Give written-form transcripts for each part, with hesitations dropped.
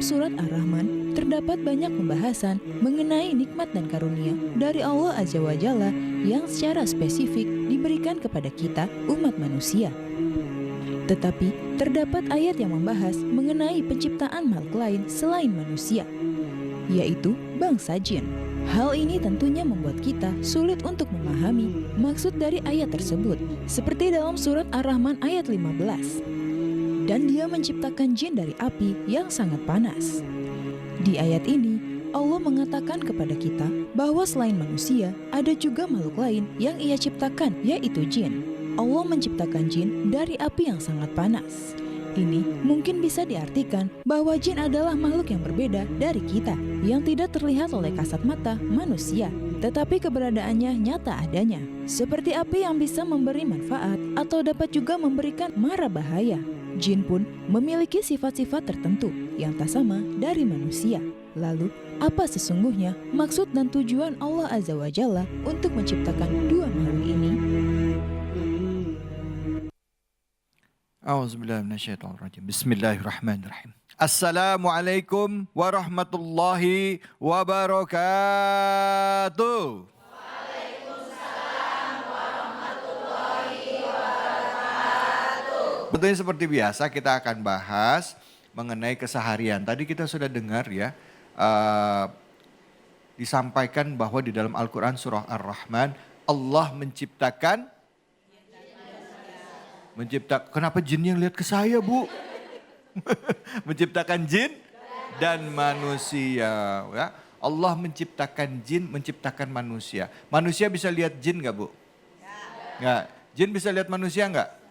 surat Ar-Rahman terdapat banyak pembahasan mengenai nikmat dan karunia dari Allah Azza wa Jalla yang secara spesifik diberikan kepada kita umat manusia. Tetapi terdapat ayat yang membahas mengenai penciptaan makhluk lain selain manusia, yaitu bangsa jin. Hal ini tentunya membuat kita sulit untuk memahami maksud dari ayat tersebut, seperti dalam surat Ar-Rahman ayat 15. Dan dia menciptakan jin dari api yang sangat panas. Di ayat ini, Allah mengatakan kepada kita bahwa selain manusia, ada juga makhluk lain yang ia ciptakan, yaitu jin. Allah menciptakan jin dari api yang sangat panas. Ini mungkin bisa diartikan bahwa jin adalah makhluk yang berbeda dari kita, yang tidak terlihat oleh kasat mata manusia, tetapi keberadaannya nyata adanya. Seperti api yang bisa memberi manfaat atau dapat juga memberikan mara bahaya. Jin pun memiliki sifat-sifat tertentu yang tak sama dari manusia. Lalu, apa sesungguhnya maksud dan tujuan Allah Azza wa Jalla untuk menciptakan dua makhluk ini? A'udzubillahiminasyaitonirrajim. Bismillahirrahmanirrahim. Assalamualaikum warahmatullahi wabarakatuh. Tentunya seperti biasa kita akan bahas mengenai keseharian. Tadi kita sudah dengar ya, disampaikan bahwa di dalam Al-Quran surah Ar-Rahman, Allah menciptakan, kenapa jinnya lihat ke saya Bu? Menciptakan jin dan manusia. Ya. Allah menciptakan jin, menciptakan manusia. Manusia bisa lihat jin gak Bu? Nggak. Jin bisa lihat manusia nggak?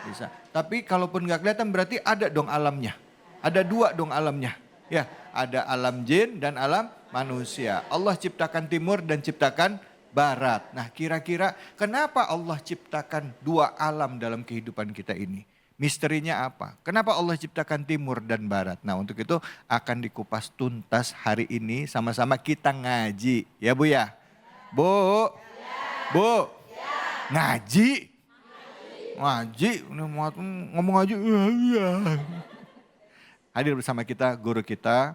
Bisa. Tapi kalaupun nggak kelihatan berarti ada dong alamnya. Ada dua dong alamnya. Ya, ada alam jin dan alam manusia. Allah ciptakan timur dan ciptakan barat. Nah, kira-kira kenapa Allah ciptakan dua alam dalam kehidupan kita ini? Misterinya apa? Kenapa Allah ciptakan timur dan barat? Nah, untuk itu akan dikupas tuntas hari ini sama-sama kita ngaji. Ya, Bu ya? Bu. Bu. Ngaji. Ngaji, ngomong ngaji. Hadir bersama kita guru kita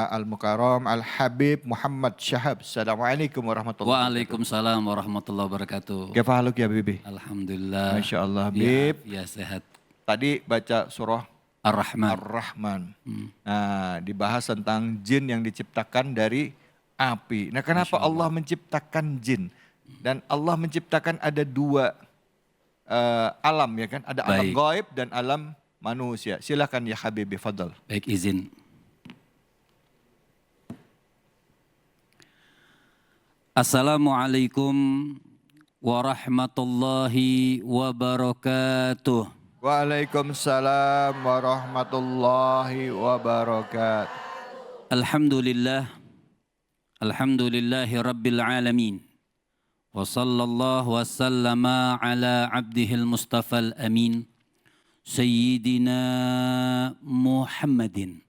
Al-Mukarram Al-Habib Muhammad Syahab. Assalamualaikum warahmatullahi wabarakatuh. Waalaikumsalam warahmatullahi wabarakatuh. Kaifa haluk ya Bibi? Alhamdulillah. Masya Allah Habib. Ya sehat. Tadi baca surah Ar-Rahman. Ar-Rahman. Nah, dibahas tentang jin yang diciptakan dari api. Nah, kenapa Allah menciptakan jin? Dan Allah menciptakan ada dua alam ya kan, ada alam gaib dan alam manusia. Silakan ya Habibi, fadal. Baik, izin. Assalamualaikum warahmatullahi wabarakatuh. Waalaikumsalam warahmatullahi wabarakatuh. Alhamdulillah. Alhamdulillahi rabbil alamin. Wa sallallahu wa sallama ala abdihil mustafal amin Sayyidina Muhammadin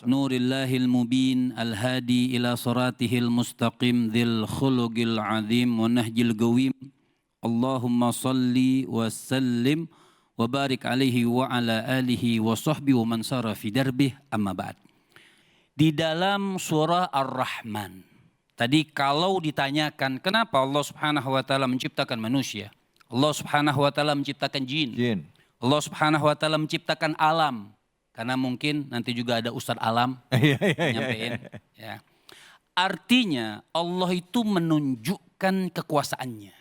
Nurillahil mubin al-hadi ila suratihil mustaqim dhil khuluqil azim wa nahjil gawim Allahumma salli wa sallim wa barik alaihi wa ala alihi wa sahbihi wa man sara fi darbih amma ba'd. Di dalam surah Ar-Rahman, tadi kalau ditanyakan kenapa Allah Subhanahu wa taala menciptakan manusia? Allah Subhanahu wa taala menciptakan jin. Allah Subhanahu wa taala menciptakan alam. Karena mungkin nanti juga ada Ustadz Alam nyampein. Ya. Artinya Allah itu menunjukkan kekuasaannya.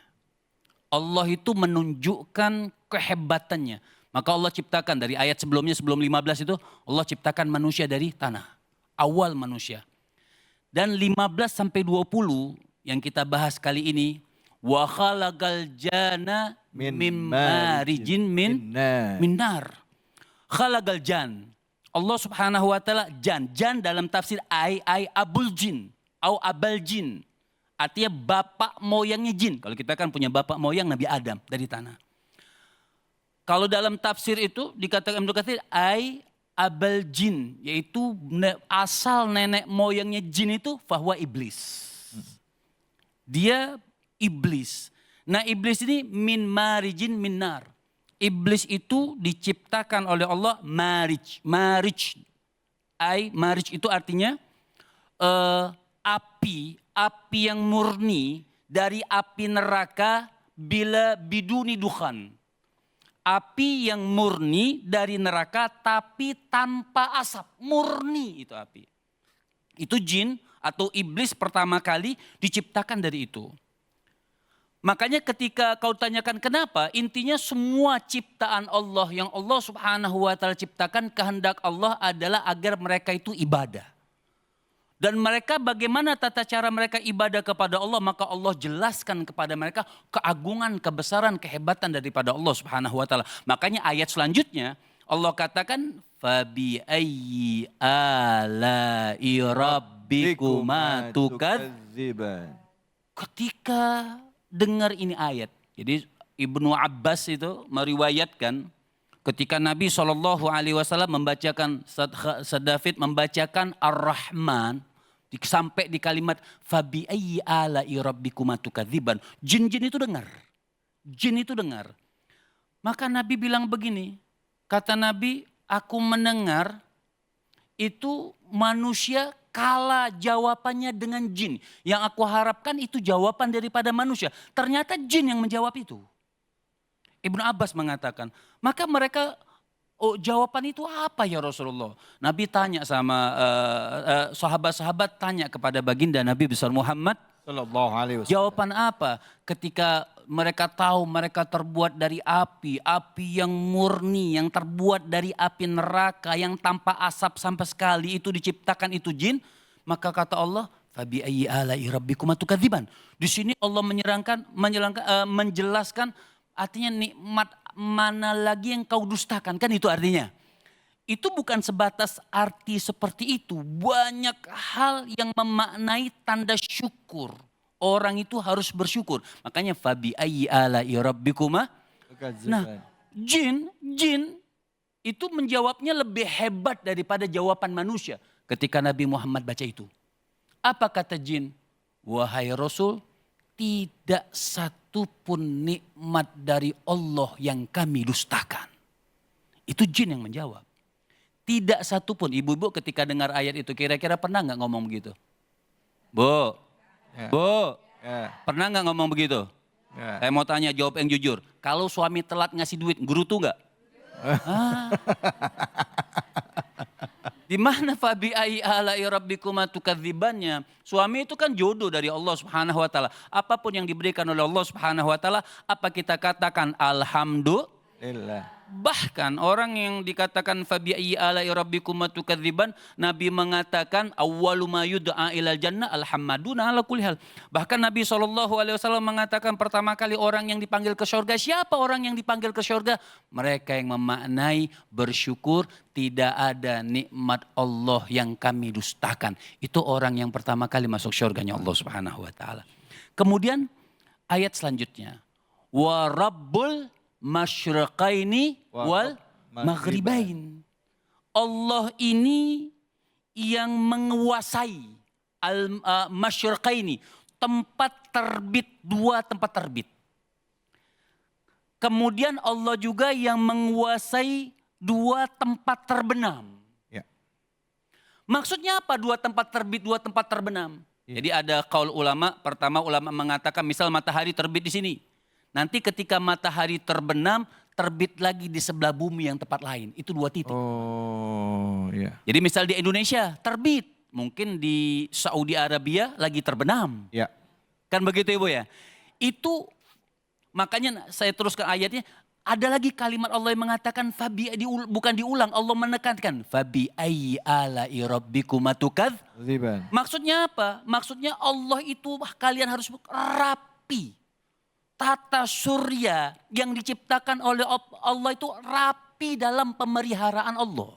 Allah itu menunjukkan kehebatannya. Maka Allah ciptakan dari ayat sebelumnya, sebelum 15 itu Allah ciptakan manusia dari tanah. Awal manusia. Dan 15 sampai 20 yang kita bahas kali ini, wa khalaqal jana min marijin min nar. Khalaqal jan. Allah Subhanahu wa taala jan dalam tafsir abul jin atau abal jin. Artinya bapak moyangnya jin. Kalau kita kan punya bapak moyang Nabi Adam dari tanah. Kalau dalam tafsir itu dikatakan Ibnu Katsir abal jin, yaitu asal nenek moyangnya jin itu fahuwa iblis. Dia iblis. Nah, iblis ini min marijin min nar. Iblis itu diciptakan oleh Allah marij. marij itu artinya api yang murni dari api neraka bila biduni dukhan. Api yang murni dari neraka tapi tanpa asap, murni itu api. Itu jin atau iblis pertama kali diciptakan dari itu. Makanya ketika kau tanyakan kenapa, intinya semua ciptaan Allah yang Allah Subhanahu wa taala ciptakan, kehendak Allah adalah agar mereka itu ibadah. Dan mereka bagaimana tata cara mereka ibadah kepada Allah, maka Allah jelaskan kepada mereka keagungan, kebesaran, kehebatan daripada Allah Subhanahu wa taala. Makanya ayat selanjutnya Allah katakan fabi ayyi ala'i rabbikuma tukadziban. Ketika dengar ini ayat. Jadi Ibnu Abbas itu meriwayatkan ketika Nabi SAW membacakan, David membacakan Ar-Rahman, sampai di kalimat fabi ayyi ala'i rabbikuma tukadziban. Jin-jin itu dengar. Jin itu dengar. Maka Nabi bilang begini, kata Nabi, aku mendengar itu manusia kalah jawabannya dengan jin. Yang aku harapkan itu jawaban daripada manusia. Ternyata jin yang menjawab itu. Ibnu Abbas mengatakan, maka mereka, oh jawaban itu apa ya Rasulullah? Nabi tanya sama sahabat-sahabat, tanya kepada baginda Nabi besar Muhammad. Sallallahu alaihi wasallam. Jawaban apa ketika mereka tahu mereka terbuat dari api yang murni, yang terbuat dari api neraka, yang tanpa asap sama sekali, itu diciptakan itu jin. Maka kata Allah, fabi ayyi ala'i rabbikuma tukadziban. Di sini Allah menjelaskan artinya nikmat mana lagi yang kau dustakan, kan itu artinya. Itu bukan sebatas arti seperti itu. Banyak hal yang memaknai tanda syukur. Orang itu harus bersyukur. Makanya fabi ayyi ala'i rabbikuma. Nah, jin itu menjawabnya lebih hebat daripada jawaban manusia. Ketika Nabi Muhammad baca itu. Apa kata jin? Wahai Rasul, tidak satu pun nikmat dari Allah yang kami dustakan. Itu jin yang menjawab. Tidak satu pun. Ibu-ibu ketika dengar ayat itu kira-kira pernah nggak ngomong begitu? Bu, Ya. Bu, Ya. pernah nggak ngomong begitu? Ya. Saya mau tanya, jawab yang jujur. Kalau suami telat ngasih duit, gerutu nggak? Di mana fabi ayyi ala'i rabbikuma tukadzibannya? Suami itu kan jodoh dari Allah Subhanahu wa taala. Apapun yang diberikan oleh Allah Subhanahu wa taala, apa kita katakan alhamdulillah. Bahkan orang yang dikatakan fabi ayyi ala'i rabbikuma tukadziban, Nabi mengatakan awwalu ma yud'a ilal jannah alhamduna ala kulli hal. Bahkan Nabi SAW mengatakan pertama kali orang yang dipanggil ke surga, siapa orang yang dipanggil ke surga? Mereka yang memaknai bersyukur tidak ada nikmat Allah yang kami dustakan. Itu orang yang pertama kali masuk surganya Allah Subhanahu wa taala. Kemudian ayat selanjutnya, wa rabbul masyriqaini wal maghribain. Allah ini yang menguasai masyriqaini, tempat terbit, dua tempat terbit. Kemudian Allah juga yang menguasai dua tempat terbenam. Ya. Maksudnya apa dua tempat terbit, dua tempat terbenam? Ya. Jadi ada kaul ulama, pertama ulama mengatakan misal matahari terbit di sini. Nanti ketika matahari terbenam, terbit lagi di sebelah bumi yang tempat lain. Itu dua titik. Oh, iya. Jadi misal di Indonesia terbit, mungkin di Saudi Arabia lagi terbenam. Ya. Kan begitu Ibu ya? Itu makanya saya teruskan ayatnya. Ada lagi kalimat Allah yang mengatakan, bukan diulang, Allah menekankan. Fabi ayyi ala'i rabbikuma tukadziban. Maksudnya apa? Maksudnya Allah itu kalian harus rapi. Tata surya yang diciptakan oleh Allah itu rapi dalam pemeliharaan Allah.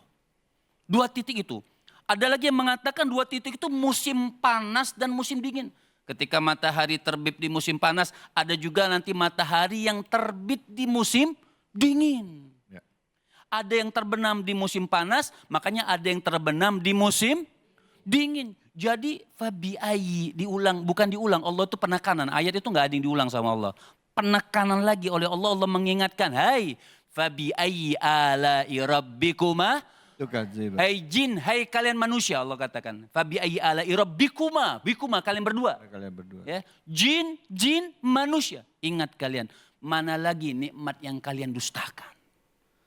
Dua titik itu. Ada lagi yang mengatakan dua titik itu musim panas dan musim dingin. Ketika matahari terbit di musim panas, ada juga nanti matahari yang terbit di musim dingin. Ya. Ada yang terbenam di musim panas, makanya ada yang terbenam di musim dingin. Jadi fabi ayyi diulang, bukan diulang. Allah itu penekanan. Ayat itu nggak ada yang diulang sama Allah. Penekanan lagi oleh Allah. Allah mengingatkan, hai fabi ayyi ala'i rabbikuma Tukadziban. Hai jin, hai kalian manusia, Allah katakan. Fabi ayyi ala'i rabbikuma, bikuma kalian berdua. Kalian berdua. Ya, jin manusia. Ingat kalian, mana lagi nikmat yang kalian dustakan?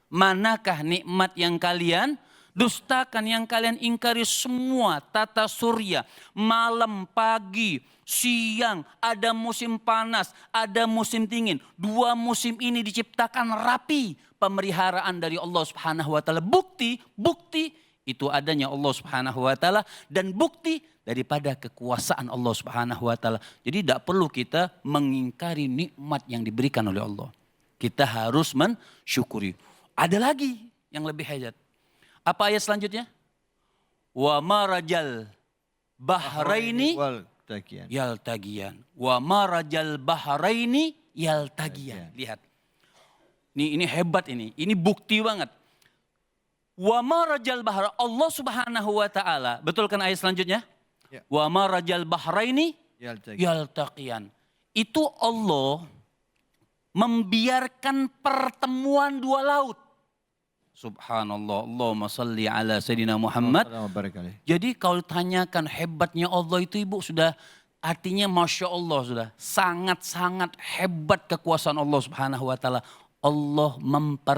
Manakah nikmat yang kalian dustakan, yang kalian ingkari semua? Tata surya, malam, pagi, siang, ada musim panas, ada musim dingin. Dua musim ini diciptakan rapi, pemeliharaan dari Allah Subhanahu wa taala. Bukti itu adanya Allah Subhanahu wa taala, dan bukti daripada kekuasaan Allah Subhanahu wa taala. Jadi tidak perlu kita mengingkari nikmat yang diberikan oleh Allah. Kita harus mensyukuri. Ada lagi yang lebih hajat. Apa ayat selanjutnya? Wa marajal bahraini Wal takian. yaltagiyan. Wa marajal bahraini yaltagiyan. Lihat. Ini hebat ini. Ini bukti banget. Wa marajal bahra, Allah Subhanahu wa taala. Betul kan ayat selanjutnya? Ya. Wa marajal bahraini Yaltaqiyan. yaltaqiyan. Itu Allah membiarkan pertemuan dua laut. Subhanallah. Allahumma salli ala Sayyidina Muhammad. Jadi kalau tanyakan hebatnya Allah itu, Ibu, sudah artinya Masya Allah, sudah sangat-sangat hebat kekuasaan Allah Subhanahu wa taala. Allah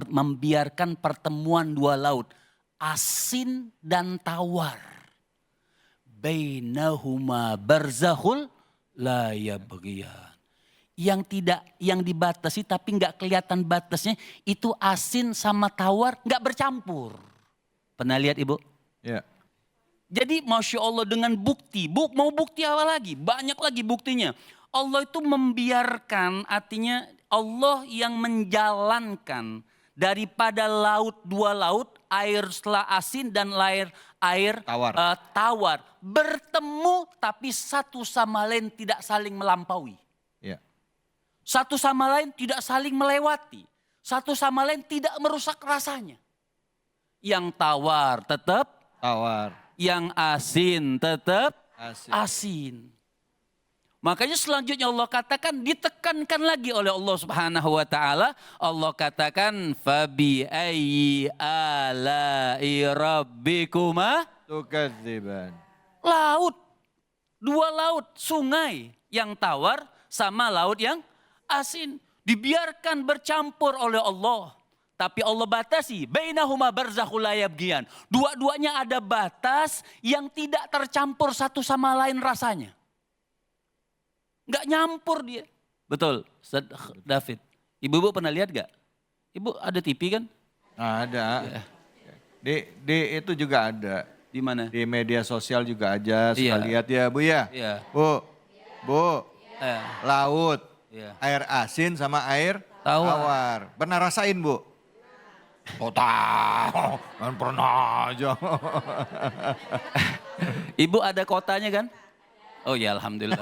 membiarkan pertemuan dua laut, asin dan tawar. Bainahuma barzakhul la yabghiyan. Yang dibatasi tapi nggak kelihatan batasnya, itu asin sama tawar nggak bercampur. Pernah lihat, Ibu? Ya. Jadi Masya Allah dengan bukti, mau bukti apa lagi? Banyak lagi buktinya. Allah itu membiarkan, artinya Allah yang menjalankan daripada laut, dua laut, air setelah asin dan air tawar. Bertemu tapi satu sama lain tidak saling melampaui. Ya. Satu sama lain tidak saling melewati. Satu sama lain tidak merusak rasanya. Yang tawar tetap Tawar. yang asin tetap Asin. asin. Makanya selanjutnya Allah katakan, ditekankan lagi oleh Allah Subhanahu wa taala. Allah katakan fabi ayyi ala'i rabbikuma Tukadziban. laut. Dua laut, sungai yang tawar sama laut yang asin. Dibiarkan bercampur oleh Allah. Tapi Allah batasi, bainahuma barzakhul la yabghiyan. Dua-duanya ada batas yang tidak tercampur satu sama lain rasanya. Enggak nyampur dia. Betul, Ustaz David. Ibu-ibu pernah lihat gak? Ibu ada TV kan? Ada. Ya. Di itu juga ada. Di mana? Di media sosial juga aja. Suka Iya. lihat ya, Bu ya? Iya. Bu. Eh, Laut. iya. Air asin sama air Tawar. tawar. Pernah rasain, Bu? Oh tahu, kan pernah aja. Ibu ada kotanya kan? Oh ya alhamdulillah.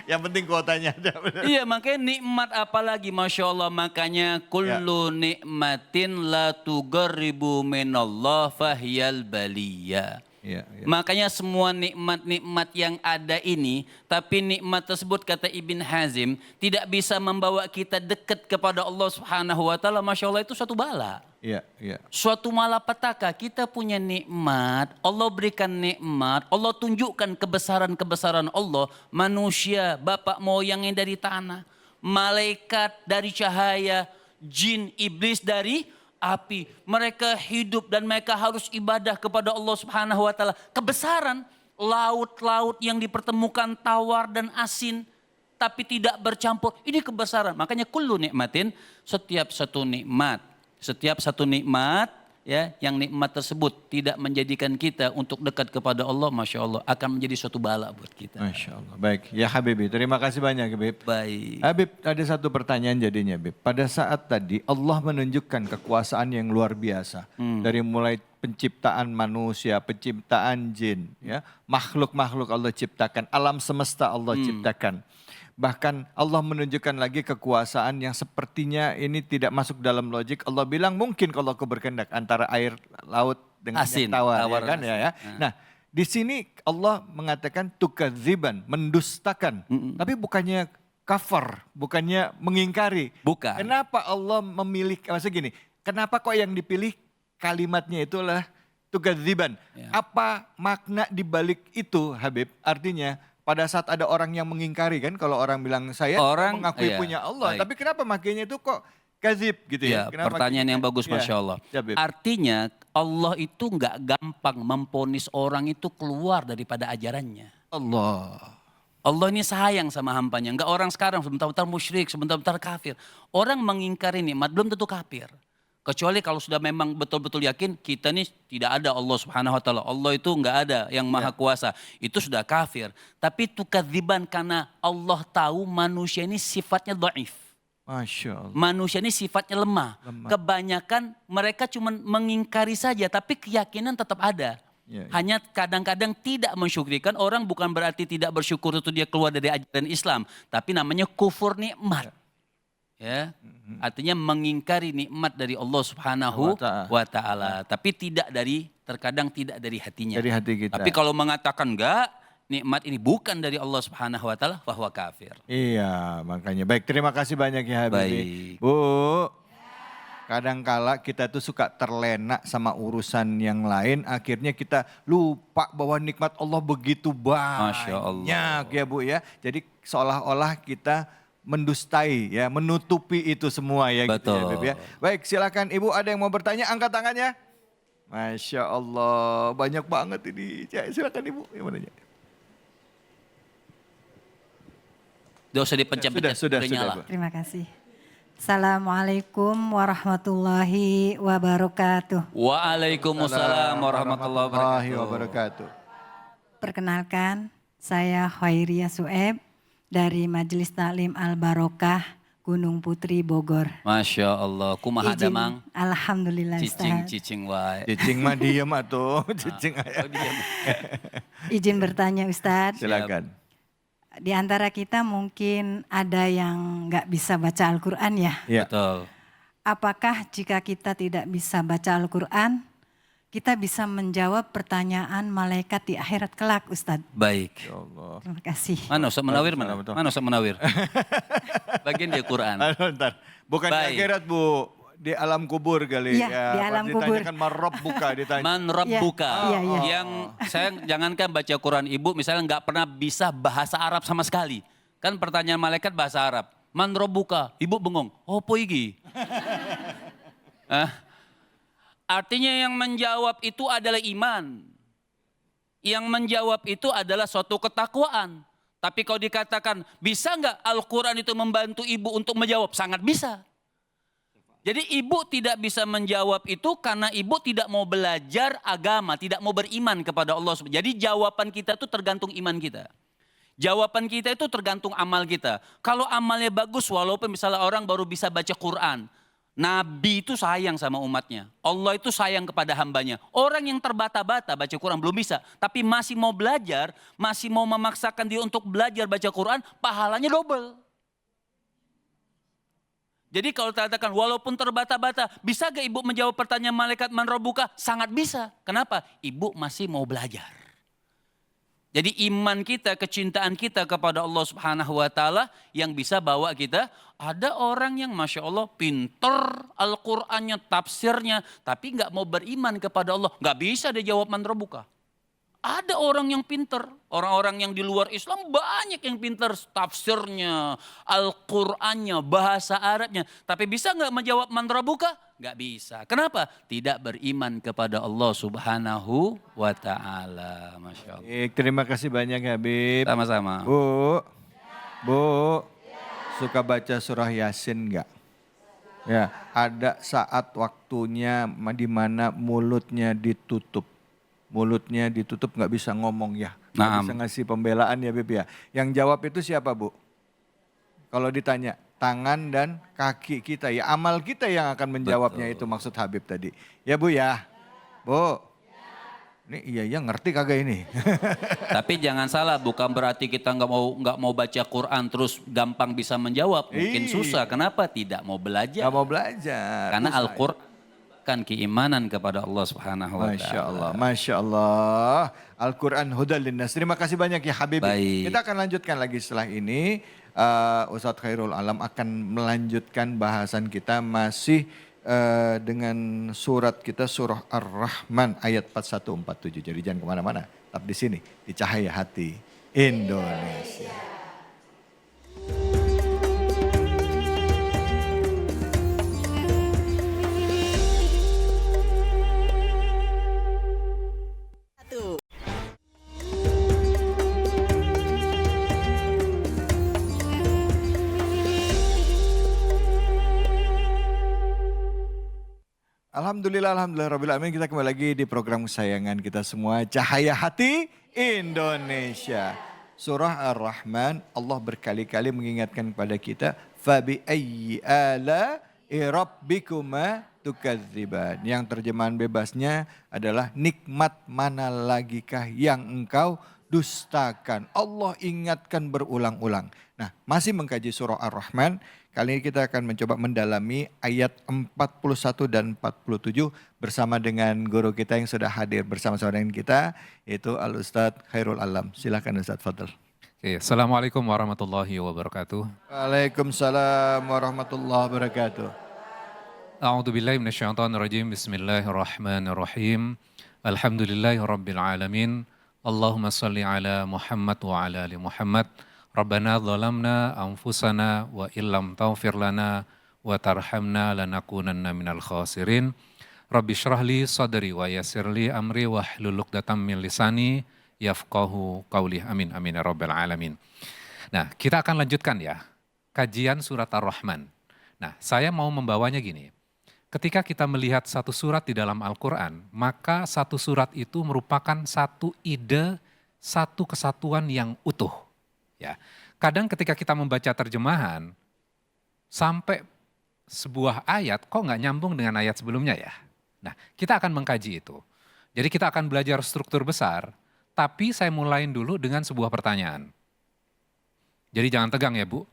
Yang penting kuotanya ada. Bener. Iya makanya nikmat apalagi Masya Allah. Makanya kullu nikmatin la tugarribu minallah fahyal baliyah. Iya, iya. Makanya semua nikmat-nikmat yang ada ini, tapi nikmat tersebut kata Ibn Hazim tidak bisa membawa kita dekat kepada Allah Subhanahu wa taala. Masya Allah itu suatu bala. Iya, iya. Suatu malapetaka, kita punya nikmat, Allah berikan nikmat, Allah tunjukkan kebesaran-kebesaran Allah. Manusia, bapak moyangnya dari tanah, malaikat dari cahaya, jin, iblis dari api. Mereka hidup dan mereka harus ibadah kepada Allah Subhanahu wa taala. Kebesaran laut-laut yang dipertemukan tawar dan asin tapi tidak bercampur. Ini kebesaran. Makanya kullu nikmatin, setiap satu nikmat ya, yang nikmat tersebut tidak menjadikan kita untuk dekat kepada Allah, Masya Allah akan menjadi suatu bala buat kita. Masya Allah. Baik, ya Habibi, terima kasih banyak Habib. Baik. Habib, ada satu pertanyaan jadinya Habib. Pada saat tadi Allah menunjukkan kekuasaan yang luar biasa. Dari mulai penciptaan manusia, penciptaan jin, ya, makhluk-makhluk Allah ciptakan, alam semesta Allah ciptakan. Bahkan Allah menunjukkan lagi kekuasaan yang sepertinya ini tidak masuk dalam logik. Allah bilang mungkin kalau aku berkehendak antara air laut dengan Asin, yang tawar, tawar ya kan asin. ya. Nah, di sini Allah mengatakan tukadziban, mendustakan. Tapi bukannya kafir, bukannya mengingkari. Bukan. Kenapa Allah memilih, maksudnya gini, kenapa kok yang dipilih kalimatnya itulah tukadziban. Ya. Apa makna dibalik itu Habib? Artinya pada saat ada orang yang mengingkari kan, kalau orang bilang saya mengakui iya, punya Allah, baik. tapi kenapa makainya itu kok kadzib gitu ya? Ya, Kenapa pertanyaan makainya? yang bagus, Ya, Masya Allah. ya, Habib. Artinya Allah itu nggak gampang memponis orang itu keluar daripada ajarannya. Allah. Allah ini sayang sama hambanya. Enggak orang sekarang sebentar-bentar musyrik, sebentar-bentar kafir. Orang mengingkari nikmat belum tentu kafir. Kecuali kalau sudah memang betul-betul yakin kita ini tidak ada Allah Subhanahu wa taala. Allah itu enggak ada yang maha kuasa. Itu sudah kafir. Tapi itu kadziban karena Allah tahu manusia ini sifatnya dhaif. Masya Allah. Manusia ini sifatnya lemah. Kebanyakan mereka cuma mengingkari saja tapi keyakinan tetap ada. Ya, ya. Hanya kadang-kadang tidak mensyukrikan. Orang bukan berarti tidak bersyukur itu dia keluar dari ajaran Islam. Tapi namanya kufur nikmat. Ya, artinya mengingkari nikmat dari Allah Subhanahu wa taala. Tapi terkadang tidak dari hatinya. Dari hati kita. Tapi kalau mengatakan enggak, nikmat ini bukan dari Allah Subhanahu wa taala, fahuwa kafir. Iya, makanya. Baik, terima kasih banyak ya Habib. Baik. Bu, kadangkala kita tuh suka terlena sama urusan yang lain, akhirnya kita lupa bahwa nikmat Allah begitu Masya Allah. banyak ya Bu ya. Jadi seolah-olah kita mendustai ya, menutupi itu semua ya gitu ya Betul. Habib ya. Baik, silakan Ibu ada yang mau bertanya, angkat tangannya. Masya Allah, banyak banget ini. Ya, silakan Ibu yang mau nanya. Tidak usah dipencet-pencet, Sudah, udah nyala. Bu. Terima kasih. Assalamualaikum warahmatullahi wabarakatuh. Waalaikumsalam warahmatullahi wabarakatuh. wabarakatuh. Perkenalkan, saya Khairia Sueb dari Majelis Taklim Al Barokah Gunung Putri Bogor. Masya Allah, kumaha Izin- damang, Alhamdulillah Ustaz. cicing wae. Cicing mah diem atuh, cicing ayah. Izin bertanya Ustaz, Silakan. di antara kita mungkin ada yang nggak bisa baca Al-Quran ya. Ya. Betul. Apakah jika kita tidak bisa baca Al-Quran, kita bisa menjawab pertanyaan malaikat di akhirat kelak Ustadz? Baik. Ya Allah. Terima kasih. Mana Ustaz Menawir mana? Betul. Mana Ustaz Menawir? Bagian dia Quran. Bentar. Bukan di Baik. akhirat Bu, di alam kubur kali. Iya, di alam kubur. Ditanyakan marrob buka ditanya. Man rabbuka. Iya, iya. Yang saya jangankan baca Quran Ibu misalnya nggak pernah bisa bahasa Arab sama sekali. Kan pertanyaan malaikat bahasa Arab. Man rabbuka. Ibu bengong. Opo iki? Artinya yang menjawab itu adalah iman. Yang menjawab itu adalah suatu ketakwaan. Tapi kalau dikatakan bisa nggak Al-Quran itu membantu ibu untuk menjawab? Sangat bisa. Jadi ibu tidak bisa menjawab itu karena ibu tidak mau belajar agama, tidak mau beriman kepada Allah. Jadi jawaban kita itu tergantung iman kita. Jawaban kita itu tergantung amal kita. Kalau amalnya bagus walaupun misalnya orang baru bisa baca Quran. Nabi itu sayang sama umatnya. Allah itu sayang kepada hambanya. Orang yang terbata-bata baca Quran belum bisa. Tapi masih mau belajar, masih mau memaksakan dia untuk belajar baca Quran, pahalanya double. Jadi kalau katakan walaupun terbata-bata, bisa gak ibu menjawab pertanyaan malaikat man rabbuka? Sangat bisa. Kenapa? Ibu masih mau belajar. Jadi iman kita, kecintaan kita kepada Allah Subhanahu wa taala yang bisa bawa kita. Ada orang yang Masya Allah pinter Al-Qur'annya, tafsirnya, tapi nggak mau beriman kepada Allah. Nggak bisa dia jawab man rabbuka. Ada orang yang pinter, orang-orang yang di luar Islam banyak yang pinter tafsirnya, Al-Qur'annya, bahasa Arabnya. Tapi bisa nggak menjawab man rabbuka? Nggak bisa. Kenapa? Tidak beriman kepada Allah Subhanahu wa ta'ala. Masya Allah. Baik, terima kasih banyak Habib. Sama-sama. Bu, suka baca surah Yasin enggak? Ya, ada saat waktunya di mana mulutnya ditutup. Mulutnya ditutup nggak bisa ngomong ya. Nggak Naam. bisa ngasih pembelaan ya Bib ya. Yang jawab itu siapa Bu? Kalau ditanya tangan dan kaki kita ya. Amal kita yang akan menjawabnya itu maksud Habib tadi. Ya Bu ya. Bu. Ini iya ngerti kagak ini? Tapi jangan salah, bukan berarti kita nggak mau baca Quran terus gampang bisa menjawab. Mungkin Iya. susah. Kenapa? Tidak mau belajar. Gak mau belajar. Karena Usai. Al-Quran kan keimanan kepada Allah Subhanahu wa Masya ta'ala. Allah, Masya Allah. Al-Quran hudal linnas. Terima kasih banyak ya Habib. Baik. Kita akan lanjutkan lagi setelah ini. Ustadz Khairul Alam akan melanjutkan bahasan kita masih dengan surat kita surah Ar-Rahman ayat 4147. Jadi jangan kemana-mana, tetap di sini di Cahaya Hati Indonesia. Alhamdulillah, Rabbil Alamin. Kita kembali lagi di program kesayangan kita semua, Cahaya Hati Indonesia. Surah Ar-Rahman, Allah berkali-kali mengingatkan kepada kita, Fabi ayyi ala'i rabbikuma tukadziban. Yang terjemahan bebasnya adalah nikmat mana lagikah yang engkau dustakan. Allah ingatkan berulang-ulang. Nah, masih mengkaji surah Ar-Rahman. Kali ini kita akan mencoba mendalami ayat 41 dan 47 bersama dengan guru kita yang sudah hadir bersama-sama dengan kita, yaitu Al-Ustadz Khairul Alam. Silakan Ustadz, fadl. Assalamualaikum warahmatullahi wabarakatuh. Waalaikumsalam warahmatullahi wabarakatuh. A'udzubillahi minasyaitonirrajim. Bismillahirrahmanirrahim. Alhamdulillahi rabbil alamin. Allahumma salli ala Muhammad wa ala ali Muhammad. Rabbana zalamna anfusana wa illam taghfir lana wa tarhamna lanakunanna minal khasirin. Rabbi shrah li sadri wa yassir li amri wahlul 'uqdatam min lisani yafqahu qawli. Amin amin ya rabbal alamin. Nah, kita akan lanjutkan ya kajian surat Ar-Rahman. Nah, saya mau membawanya gini. Ketika kita melihat satu surat di dalam Al-Qur'an, maka satu surat itu merupakan satu ide, satu kesatuan yang utuh. Ya, kadang ketika kita membaca terjemahan, sampai sebuah ayat kok nggak nyambung dengan ayat sebelumnya ya. Nah, kita akan mengkaji itu. Jadi kita akan belajar struktur besar, tapi saya mulain dulu dengan sebuah pertanyaan. Jadi jangan tegang ya Bu.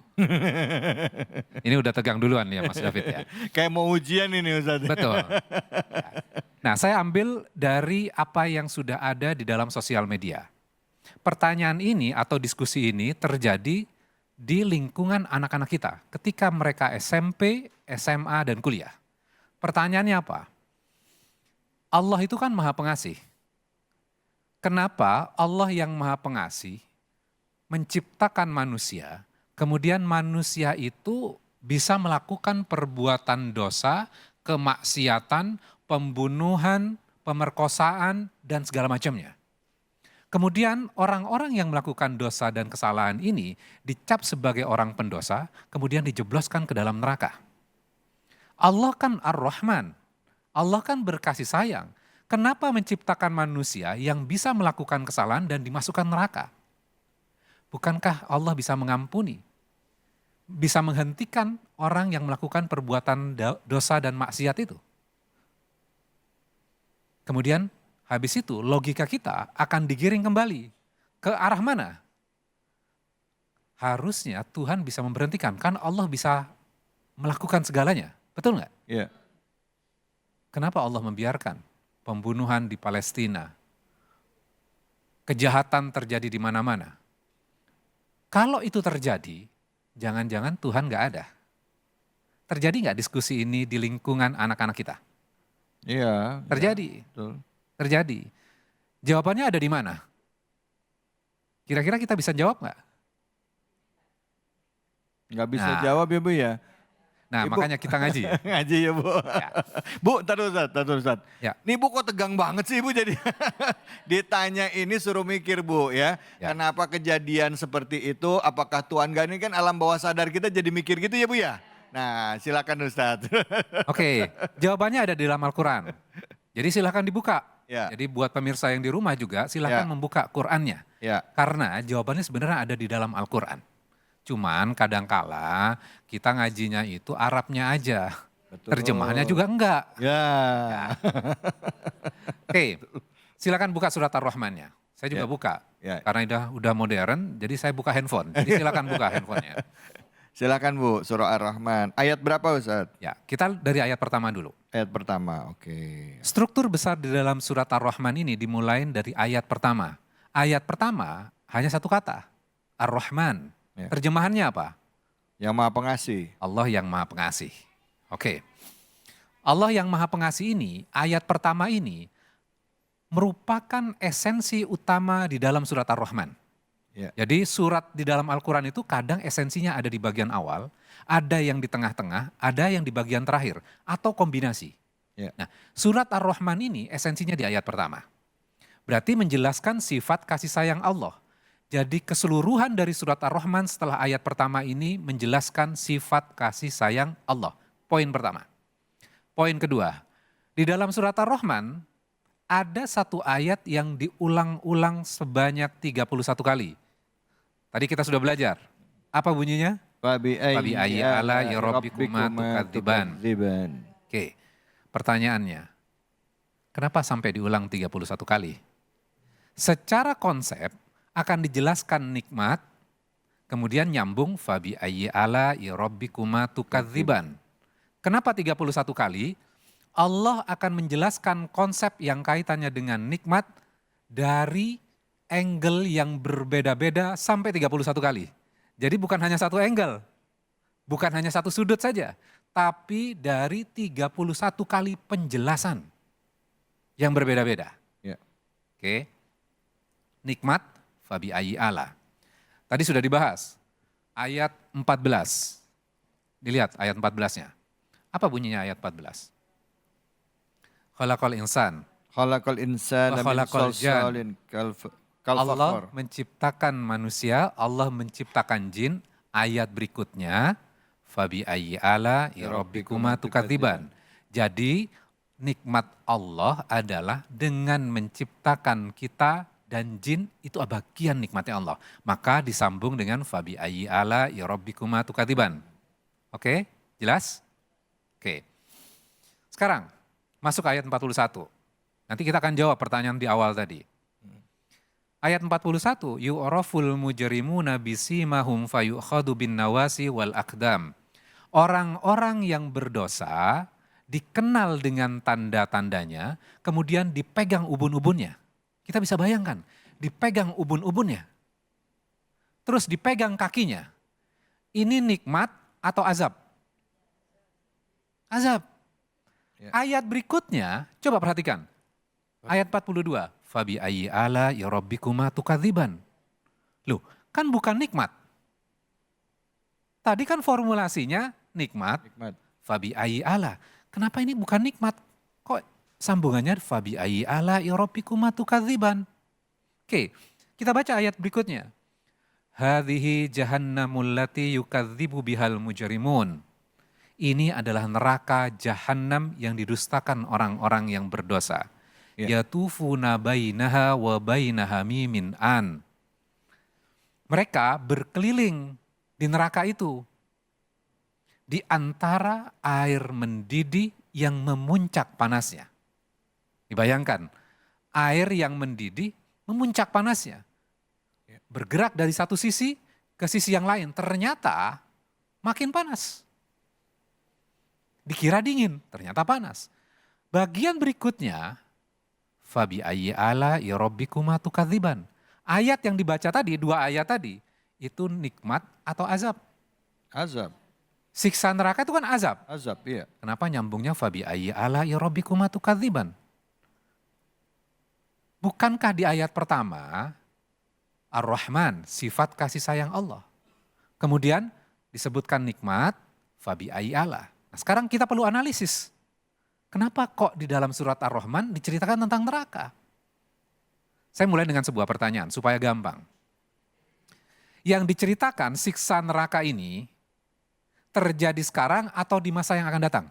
Ini udah tegang duluan ya Mas David ya. Kayak mau ujian ini Ustadz. Betul. Ya. Nah, saya ambil dari apa yang sudah ada di dalam sosial media. Pertanyaan ini atau diskusi ini terjadi di lingkungan anak-anak kita ketika mereka SMP, SMA, dan kuliah. Pertanyaannya apa? Allah itu kan Maha Pengasih. Kenapa Allah yang Maha Pengasih menciptakan manusia, kemudian manusia itu bisa melakukan perbuatan dosa, kemaksiatan, pembunuhan, pemerkosaan, dan segala macamnya. Kemudian orang-orang yang melakukan dosa dan kesalahan ini dicap sebagai orang pendosa, kemudian dijebloskan ke dalam neraka. Allah kan Ar-Rahman, Allah kan berkasih sayang. Kenapa menciptakan manusia yang bisa melakukan kesalahan dan dimasukkan neraka? Bukankah Allah bisa mengampuni? Bisa menghentikan orang yang melakukan perbuatan dosa dan maksiat itu? Kemudian habis itu logika kita akan digiring kembali. Ke arah mana? Harusnya Tuhan bisa memberhentikan. Kan Allah bisa melakukan segalanya. Betul nggak? Iya. Kenapa Allah membiarkan pembunuhan di Palestina? Kejahatan terjadi di mana-mana. Kalau itu terjadi, jangan-jangan Tuhan nggak ada. Terjadi nggak diskusi ini di lingkungan anak-anak kita? Iya. Terjadi. Betul. Terjadi. Jawabannya ada di mana? Kira-kira kita bisa jawab nggak? Nggak bisa Nah. jawab ya Bu ya? Nah, Ibu. makanya kita ngaji. Ngaji ya Bu. Ya. Bu, taruh Ustadz. Ya. Nih Bu kok tegang banget sih Bu jadi. Ditanya ini suruh mikir Bu ya. Ya. Kenapa kejadian seperti itu? Apakah Tuhan gak, ini kan alam bawah sadar kita jadi mikir gitu ya Bu ya? Nah silakan Ustadz. Oke, jawabannya ada di dalam Al-Quran. Jadi silahkan dibuka. Ya. Jadi buat pemirsa yang di rumah juga silahkan Ya. membuka Qurannya. Ya. Karena jawabannya sebenarnya ada di dalam Al-Quran. Cuman kadangkala kita ngajinya itu Arabnya aja. Betul. Terjemahannya juga enggak. Ya. Oke, silakan buka surat Ar-Rahmannya. Saya juga Ya. buka. Ya. Karena udah modern, jadi saya buka handphone. Jadi silakan buka handphonenya. Silakan Bu, surah Ar-Rahman. Ayat berapa Ustadz? Ya, kita dari ayat pertama dulu. Ayat pertama, oke. Struktur besar di dalam surat Ar-Rahman ini dimulai dari ayat pertama. Ayat pertama hanya satu kata, Ar-Rahman. Ya. Terjemahannya apa? Yang Maha Pengasih. Allah yang Maha Pengasih. Oke. Allah yang Maha Pengasih ini, ayat pertama ini merupakan esensi utama di dalam surat Ar-Rahman. Ya. Jadi surat di dalam Al-Quran itu kadang esensinya ada di bagian awal, ada yang di tengah-tengah, ada yang di bagian terakhir, atau kombinasi. Ya. Nah, surat Ar-Rahman ini esensinya di ayat pertama. Berarti menjelaskan sifat kasih sayang Allah. Jadi keseluruhan dari surat Ar-Rahman setelah ayat pertama ini menjelaskan sifat kasih sayang Allah. Poin pertama. Poin kedua, di dalam surat Ar-Rahman ada satu ayat yang diulang-ulang sebanyak 31 kali. Tadi kita sudah belajar. Apa bunyinya? Fabi ayyi ala'i rabbikuma tukadziban. Oke, pertanyaannya, kenapa sampai diulang 31 kali? Secara konsep akan dijelaskan nikmat, kemudian nyambung fabi ayyi ala'i rabbikuma tukadziban. Kenapa 31 kali? Allah akan menjelaskan konsep yang kaitannya dengan nikmat dari angle yang berbeda-beda sampai 31 kali. Jadi bukan hanya satu angle, bukan hanya satu sudut saja, tapi dari 31 kali penjelasan yang berbeda-beda. Ya. Oke. Nikmat fabi ayyi ala. Tadi sudah dibahas. Ayat 14. Dilihat ayat 14-nya. Apa bunyinya ayat 14? Khalaqal insan. Khalaqal insana min Khalaqal jan. salsalin kal Allah fakhar. menciptakan manusia, Allah menciptakan jin. Ayat berikutnya, fabi ayyi ala rabbikuma tukadziban. Jadi nikmat Allah adalah dengan menciptakan kita dan jin, itu bagian nikmatnya Allah. Maka disambung dengan fabi ayyi ala rabbikuma tukadziban. Oke, jelas? Oke. Sekarang masuk ayat 41. Nanti kita akan jawab pertanyaan di awal tadi. Ayat 41, yu'raful mujrimuna bisimahum fayu'khadu bin nawasi wal aqdam. Orang-orang yang berdosa dikenal dengan tanda-tandanya, kemudian dipegang ubun-ubunnya. Kita bisa bayangkan, dipegang ubun-ubunnya. Terus dipegang kakinya. Ini nikmat atau azab? Azab. Ya. Ayat berikutnya, coba perhatikan. Ayat 42, fabi ayyi ala rabbikuma tukadziban. Loh, kan bukan nikmat. Tadi kan formulasinya nikmat, Nikmat. fabi ayyi ala. Kenapa ini bukan nikmat? Kok sambungannya fabi ayyi ala rabbikuma tukadziban? Oke, kita baca ayat berikutnya. Hadhihi jahannamul lati yukadzibu bihal mujrimun. Ini adalah neraka jahanam yang didustakan orang-orang yang berdosa. Ya. Yatufuna bainaha wa bainaha mimin an. Mereka berkeliling di neraka itu. Di antara air mendidih yang memuncak panasnya. Dibayangkan, air yang mendidih memuncak panasnya. Bergerak dari satu sisi ke sisi yang lain. Ternyata makin panas. Dikira dingin, ternyata panas. Bagian berikutnya, fabi ayyi ala rabbikuma tukadziban. Ayat yang dibaca tadi, dua ayat tadi, itu nikmat atau azab? Azab. Siksa neraka itu kan azab. Azab, iya. Kenapa nyambungnya fabi ayyi ala rabbikuma tukadziban? Bukankah di ayat pertama, Ar-Rahman, sifat kasih sayang Allah. Kemudian disebutkan nikmat, fabi ayyi ala. Nah, sekarang kita perlu analisis. Kenapa kok di dalam surat Ar-Rahman diceritakan tentang neraka? Saya mulai dengan sebuah pertanyaan supaya gampang. Yang diceritakan siksa neraka ini terjadi sekarang atau di masa yang akan datang?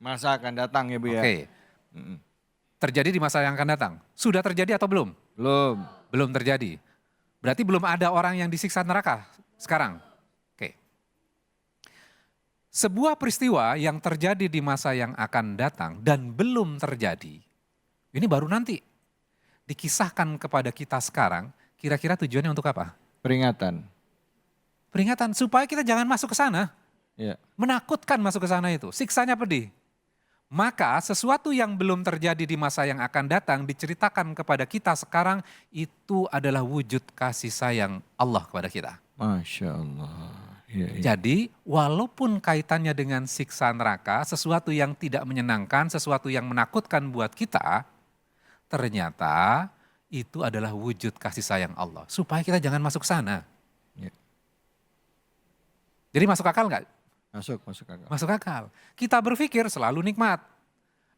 Masa akan datang ya Bu ya. Oke, Mm-mm. terjadi di masa yang akan datang. Sudah terjadi atau belum? Belum. Belum terjadi. Berarti belum ada orang yang disiksa neraka sekarang. Oke. Sebuah peristiwa yang terjadi di masa yang akan datang dan belum terjadi, ini baru nanti dikisahkan kepada kita sekarang, kira-kira tujuannya untuk apa? Peringatan. Peringatan supaya kita jangan masuk ke sana. Ya. Menakutkan masuk ke sana itu, siksanya pedih. Maka sesuatu yang belum terjadi di masa yang akan datang diceritakan kepada kita sekarang, itu adalah wujud kasih sayang Allah kepada kita. Masya Allah. Iya, iya. Jadi walaupun kaitannya dengan siksa neraka, sesuatu yang tidak menyenangkan, sesuatu yang menakutkan buat kita, ternyata itu adalah wujud kasih sayang Allah. Supaya kita jangan masuk sana. Iya. Jadi masuk akal nggak? Masuk akal. Masuk akal. Kita berpikir selalu nikmat.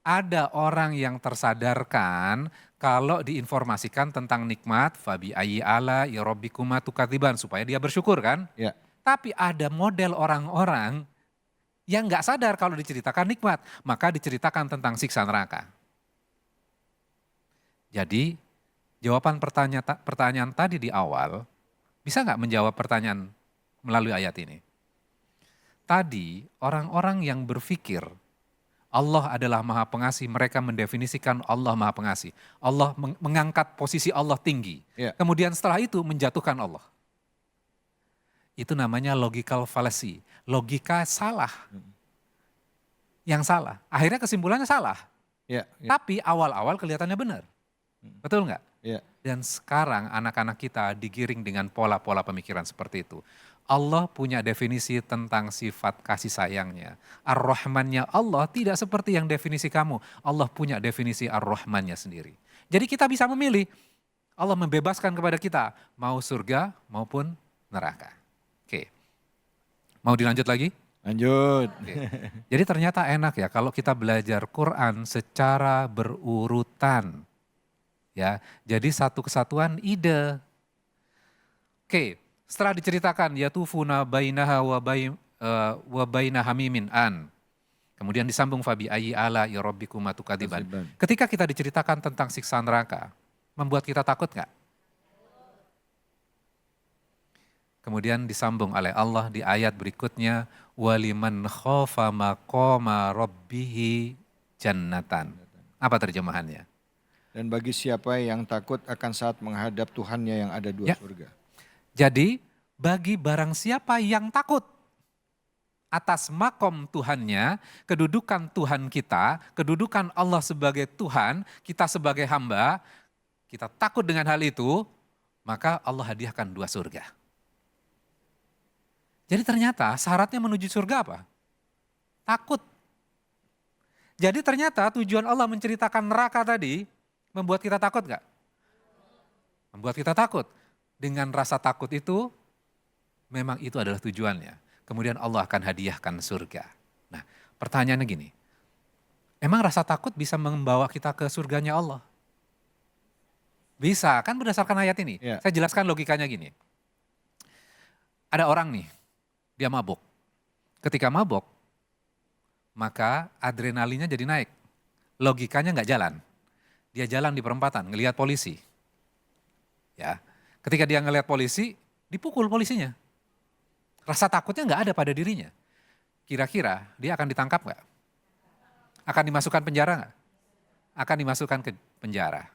Ada orang yang tersadarkan kalau diinformasikan tentang nikmat, fabi ayyi ala ya rabbikuma tukadziban, supaya dia bersyukur kan? Ya. Tapi ada model orang-orang yang nggak sadar kalau diceritakan nikmat, maka diceritakan tentang siksa neraka. Jadi jawaban pertanyaan tadi di awal, bisa nggak menjawab pertanyaan melalui ayat ini? Tadi orang-orang yang berpikir Allah adalah Maha Pengasih, mereka mendefinisikan Allah Maha Pengasih. Allah mengangkat posisi Allah tinggi. Ya. Kemudian setelah itu menjatuhkan Allah. Itu namanya logical fallacy, logika salah. Yang salah, akhirnya kesimpulannya salah. Ya. Ya. Tapi awal-awal kelihatannya benar. Betul nggak? Ya. Dan sekarang anak-anak kita digiring dengan pola-pola pemikiran seperti itu. Allah punya definisi tentang sifat kasih sayangnya. Ar-Rahmannya Allah tidak seperti yang definisi kamu. Allah punya definisi Ar-Rahmannya sendiri. Jadi kita bisa memilih. Allah membebaskan kepada kita mau surga maupun neraka. Oke. Mau dilanjut lagi? Lanjut. Oke. Jadi ternyata enak ya kalau kita belajar Quran secara berurutan. Ya, jadi satu kesatuan ide. Oke. Setelah diceritakan yatufuna bainaha wa baina hamimin an. Kemudian disambung fabi ayyi ala ya rabbikuma tukadziban. Ketika kita diceritakan tentang siksa neraka, membuat kita takut nggak? Kemudian disambung oleh Allah di ayat berikutnya, waliman khafa maqama rabbihi jannatan. Apa terjemahannya? Dan bagi siapa yang takut akan saat menghadap Tuhannya yang ada dua Ya. surga. Jadi bagi barang siapa yang takut atas makom Tuhannya, kedudukan Tuhan kita, kedudukan Allah sebagai Tuhan, kita sebagai hamba, kita takut dengan hal itu, maka Allah hadiahkan dua surga. Jadi ternyata syaratnya menuju surga apa? Takut. Jadi ternyata tujuan Allah menceritakan neraka tadi, membuat kita takut gak? Membuat kita takut. Dengan rasa takut itu, memang itu adalah tujuannya. Kemudian Allah akan hadiahkan surga. Nah, pertanyaannya gini, emang rasa takut bisa membawa kita ke surganya Allah? Bisa, kan berdasarkan ayat ini. Ya. Saya jelaskan logikanya gini. Ada orang nih, dia mabuk. Ketika mabuk, maka adrenalinnya jadi naik. Logikanya nggak jalan. Dia jalan di perempatan, ngelihat polisi. Ya, ketika dia ngelihat polisi, dipukul polisinya. Rasa takutnya nggak ada pada dirinya. Kira-kira dia akan ditangkap nggak? Akan dimasukkan penjara nggak? Akan dimasukkan ke penjara.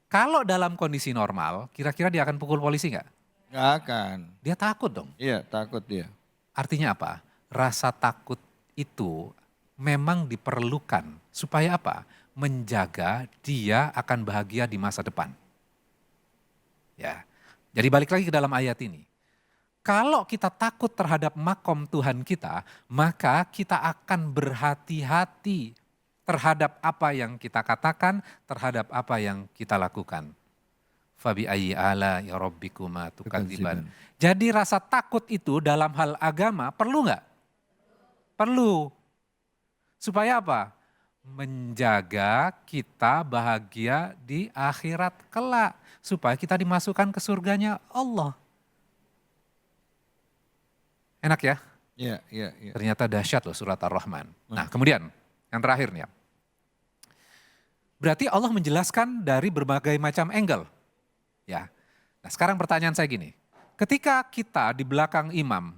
Kalau dalam kondisi normal, kira-kira dia akan pukul polisi nggak? Nggak akan. Dia takut dong. Iya, takut dia. Artinya apa? Rasa takut itu memang diperlukan. Supaya apa? Menjaga dia akan bahagia di masa depan. Ya, jadi balik lagi ke dalam ayat ini. Kalau kita takut terhadap makom Tuhan kita, maka kita akan berhati-hati terhadap apa yang kita katakan, terhadap apa yang kita lakukan. Fabi ayyi ala ya rabbikuma tukadziban. Jadi rasa takut itu dalam hal agama perlu nggak? Perlu. Supaya apa? Menjaga kita bahagia di akhirat kelak. Supaya kita dimasukkan ke surganya Allah. Enak ya? Iya, iya, iya. Ternyata dahsyat loh surat Ar-Rahman. Nah kemudian yang terakhir nih ya. Berarti Allah menjelaskan dari berbagai macam angle. Ya. Nah sekarang pertanyaan saya gini. Ketika kita di belakang imam,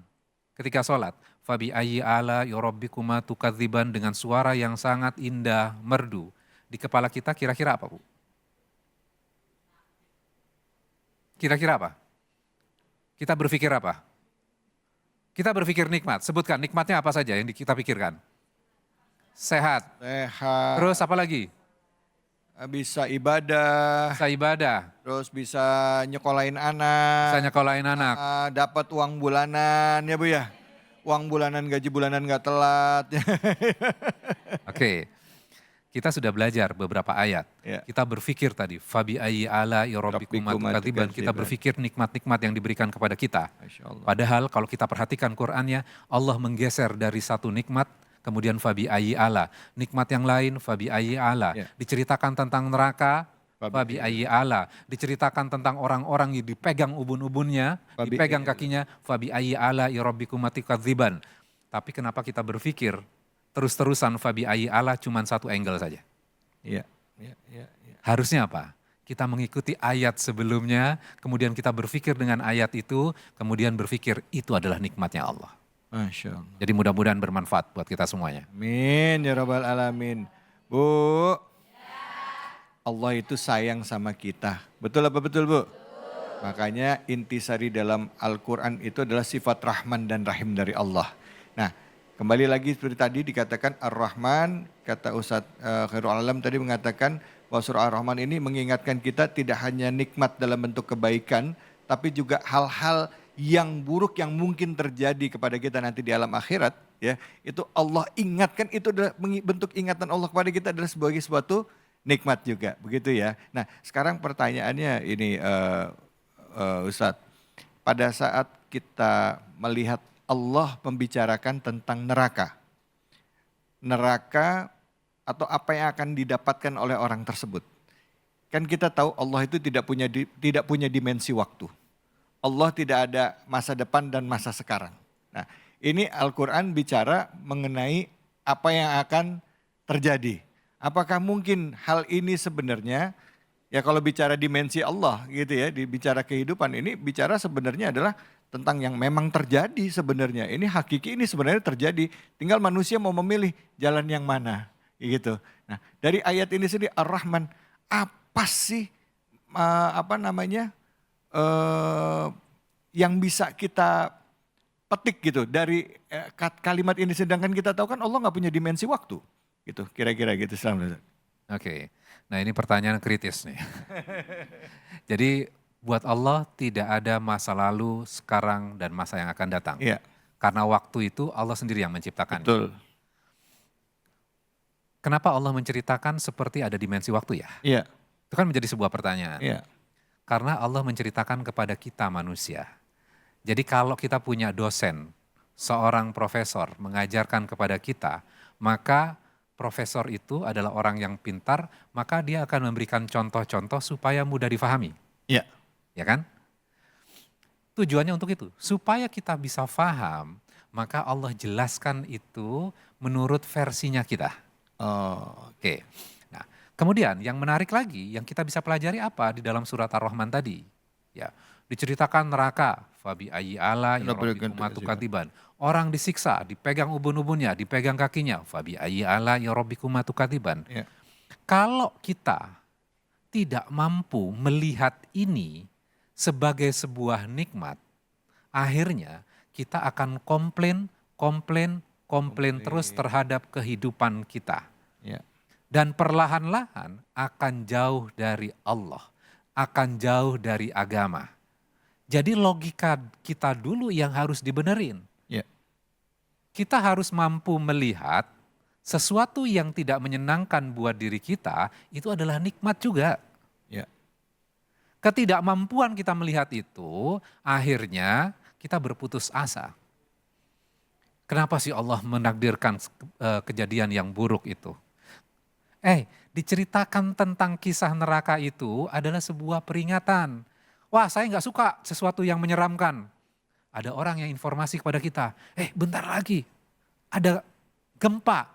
ketika sholat, fabi ayyi ala ya rabbikuma tukadziban dengan suara yang sangat indah, merdu. Di kepala kita kira-kira apa Bu? Kira-kira apa? Kita berpikir apa? Kita berpikir nikmat. Sebutkan nikmatnya apa saja yang kita pikirkan? Sehat. Sehat. Terus apa lagi? bisa ibadah, bisa ibadah, terus bisa nyekolahin anak, bisa nyekolahin anak. dapat uang bulanan ya Bu ya. Uang bulanan, gaji bulanan nggak telat. Oke, kita sudah belajar beberapa ayat. Ya. Kita berpikir tadi, fabi ayyi ala rabbikum tukadziban. Kita berpikir nikmat-nikmat yang diberikan kepada kita. Masya Allah. Padahal kalau kita perhatikan Qur'annya, Allah menggeser dari satu nikmat, kemudian fabi ayyi ala. Nikmat yang lain, fabi ayyi ala. Ya. Diceritakan tentang neraka, Fabi fabi ayyi ala. Diceritakan tentang orang-orang yang dipegang ubun-ubunnya, Fabi dipegang ayyi ala. kakinya, fabi ayyi ala rabbikum tukadziban. Tapi kenapa kita berpikir terus-terusan fabi ayyi ala cuman satu angle saja? Iya, iya, iya. Ya. Harusnya apa? Kita mengikuti ayat sebelumnya, kemudian kita berpikir dengan ayat itu, kemudian berpikir itu adalah nikmatnya Allah. Masya Allah. Jadi mudah-mudahan bermanfaat buat kita semuanya. Amin ya Rabbal Alamin. Bu, Allah itu sayang sama kita. Betul apa betul Bu? Makanya intisari dalam Al-Quran itu adalah sifat Rahman dan Rahim dari Allah. Nah, kembali lagi seperti tadi dikatakan Ar-Rahman, kata Ustadz Khairul Alam tadi mengatakan bahwa surah Ar-Rahman ini mengingatkan kita tidak hanya nikmat dalam bentuk kebaikan, tapi juga hal-hal yang buruk yang mungkin terjadi kepada kita nanti di alam akhirat. Ya, itu Allah ingatkan, itu adalah bentuk ingatan Allah kepada kita adalah sebagai suatu nikmat juga, begitu ya. Nah, sekarang pertanyaannya ini Ustadz, pada saat kita melihat Allah membicarakan tentang neraka atau apa yang akan didapatkan oleh orang tersebut. Kan kita tahu Allah itu tidak punya dimensi waktu. Allah tidak ada masa depan dan masa sekarang. Nah, ini Al-Quran bicara mengenai apa yang akan terjadi. Apakah mungkin hal ini sebenarnya, ya kalau bicara dimensi Allah gitu ya, bicara kehidupan ini bicara sebenarnya adalah tentang yang memang terjadi sebenarnya. Ini hakiki, ini sebenarnya terjadi. Tinggal manusia mau memilih jalan yang mana gitu. Nah, dari ayat ini sendiri Ar-Rahman, apa sih yang bisa kita petik gitu dari kalimat ini, sedangkan kita tahu kan Allah nggak punya dimensi waktu. Gitu, kira-kira gitu. Oke, nah ini pertanyaan kritis nih. Jadi buat Allah tidak ada masa lalu, sekarang, dan masa yang akan datang. Iya. Karena waktu itu Allah sendiri yang menciptakan. Betul. Kenapa Allah menceritakan seperti ada dimensi waktu ya? Iya. Itu kan menjadi sebuah pertanyaan. Iya. Karena Allah menceritakan kepada kita manusia. Jadi kalau kita punya dosen, seorang profesor mengajarkan kepada kita, maka profesor itu adalah orang yang pintar, maka dia akan memberikan contoh-contoh supaya mudah difahami. Iya. Ya kan? Tujuannya untuk itu, supaya kita bisa paham, maka Allah jelaskan itu menurut versinya kita. Oh. Oke. Nah, kemudian yang menarik lagi, yang kita bisa pelajari apa di dalam surat Ar-Rahman tadi? Ya, diceritakan neraka, fabi ayyi ala rabbikum tukadziban. Orang disiksa, dipegang ubun-ubunnya, dipegang kakinya, fabi ayyi ala rabbikum tukadziban. Ya. Kalau kita tidak mampu melihat ini sebagai sebuah nikmat, akhirnya kita akan komplain terus terhadap kehidupan kita. Ya. Dan perlahan-lahan akan jauh dari Allah, akan jauh dari agama. Jadi logika kita dulu yang harus dibenerin. Ya. Kita harus mampu melihat sesuatu yang tidak menyenangkan buat diri kita, itu adalah nikmat juga. Ya. Ketidakmampuan kita melihat itu, akhirnya kita berputus asa. Kenapa sih Allah menakdirkan kejadian yang buruk itu? Diceritakan tentang kisah neraka itu adalah sebuah peringatan. Wah, saya nggak suka sesuatu yang menyeramkan. Ada orang yang informasi kepada kita, bentar lagi ada gempa,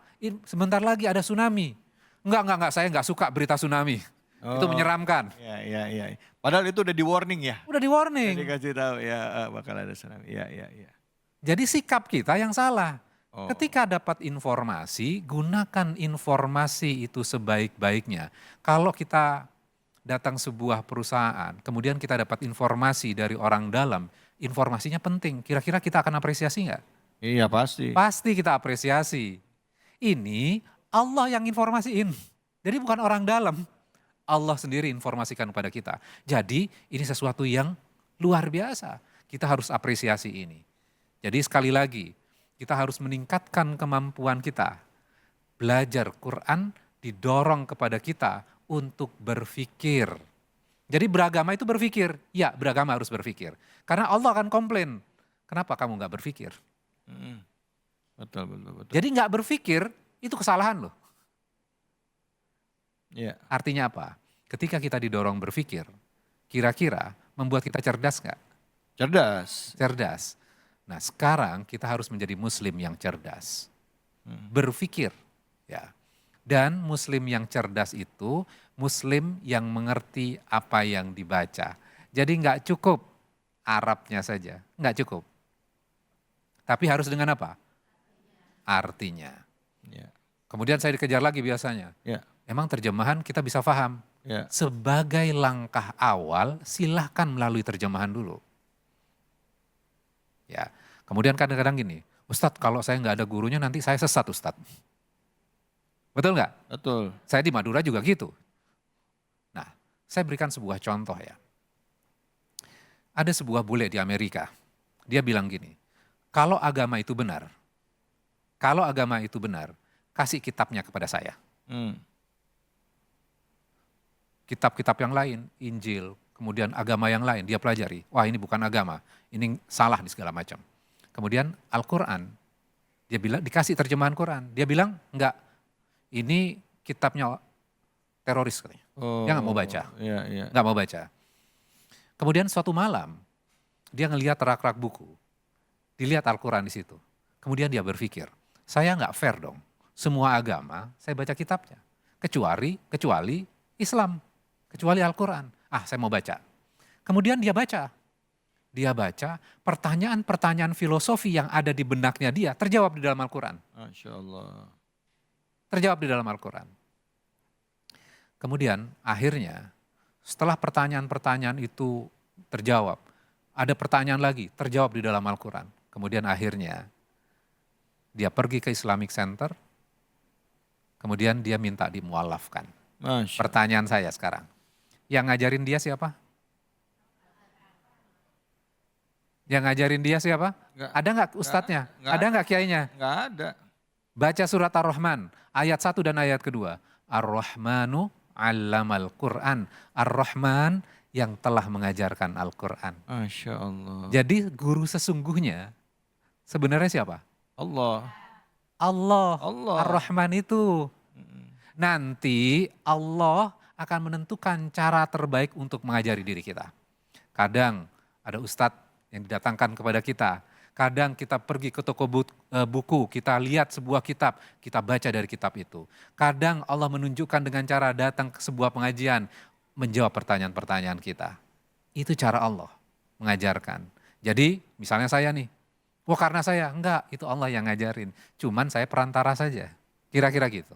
sebentar lagi ada tsunami. Enggak, saya nggak suka berita tsunami. Itu menyeramkan. Iya. Padahal itu udah di warning ya. Udah di warning. Dikasih tahu ya bakal ada tsunami. Iya. Jadi sikap kita yang salah. Oh. Ketika dapat informasi, gunakan informasi itu sebaik-baiknya. Kalau kita datang sebuah perusahaan, kemudian kita dapat informasi dari orang dalam, informasinya penting. Kira-kira kita akan apresiasi nggak? Iya pasti. Pasti kita apresiasi. Ini Allah yang informasiin. Jadi bukan orang dalam. Allah sendiri informasikan kepada kita. Jadi ini sesuatu yang luar biasa. Kita harus apresiasi ini. Jadi sekali lagi, kita harus meningkatkan kemampuan kita. Belajar Quran didorong kepada kita untuk berpikir. Jadi beragama itu berpikir. Ya, beragama harus berpikir. Karena Allah akan komplain. Kenapa kamu nggak berpikir? Betul, betul, betul. Jadi nggak berpikir itu kesalahan loh. Ya. Artinya apa? Ketika kita didorong berpikir, kira-kira membuat kita cerdas nggak? Cerdas. Cerdas. Nah sekarang kita harus menjadi muslim yang cerdas. Berpikir. Ya. Dan muslim yang cerdas itu muslim yang mengerti apa yang dibaca. Jadi nggak cukup Arabnya saja, nggak cukup. Tapi harus dengan apa? Artinya. Ya. Kemudian saya dikejar lagi biasanya. Ya. Emang terjemahan kita bisa paham. Ya. Sebagai langkah awal silahkan melalui terjemahan dulu. Ya, kemudian kadang-kadang gini, Ustadz kalau saya nggak ada gurunya nanti saya sesat Ustadz. Betul nggak? Betul. Saya di Madura juga gitu. Nah, saya berikan sebuah contoh ya. Ada sebuah bule di Amerika, dia bilang gini, kalau agama itu benar, kasih kitabnya kepada saya. Kitab-kitab yang lain, Injil, kemudian agama yang lain, dia pelajari. Wah ini bukan agama, ini salah di segala macam. Kemudian Al-Quran, dia bilang dikasih terjemahan Quran. Dia bilang enggak, ini kitabnya teroris katanya. Dia nggak mau baca, nggak mau baca. Kemudian suatu malam, dia ngelihat rak-rak buku, dilihat Al-Quran di situ. Kemudian dia berpikir, saya nggak fair dong, semua agama saya baca kitabnya. Kecuali Islam. Kecuali Al-Quran. Saya mau baca. Kemudian dia baca. Dia baca pertanyaan-pertanyaan filosofi yang ada di benaknya dia terjawab di dalam Al-Quran. Masya Allah. Terjawab di dalam Al-Quran. Kemudian akhirnya setelah pertanyaan-pertanyaan itu terjawab, ada pertanyaan lagi terjawab di dalam Al-Quran. Kemudian akhirnya dia pergi ke Islamic Center, kemudian dia minta dimualafkan. Pertanyaan saya sekarang, yang ngajarin dia siapa? Yang ngajarin dia siapa? Ada nggak ustadznya? Ada nggak kiainya? Nggak ada. Baca surat Ar-Rahman, ayat 1 dan ayat kedua. Ar-Rahmanu 'allamal Qur'an. Ar-Rahman yang telah mengajarkan Al-Quran. Masya Allah. Jadi guru sesungguhnya sebenarnya siapa? Allah. Allah. Allah. Ar-Rahman itu. Nanti Allah akan menentukan cara terbaik untuk mengajari diri kita. Kadang ada ustadz yang didatangkan kepada kita. Kadang kita pergi ke toko buku, kita lihat sebuah kitab, kita baca dari kitab itu. Kadang Allah menunjukkan dengan cara datang ke sebuah pengajian, menjawab pertanyaan-pertanyaan kita. Itu cara Allah mengajarkan. Jadi misalnya saya nih, karena saya, enggak, itu Allah yang ngajarin. Cuman saya perantara saja, kira-kira gitu.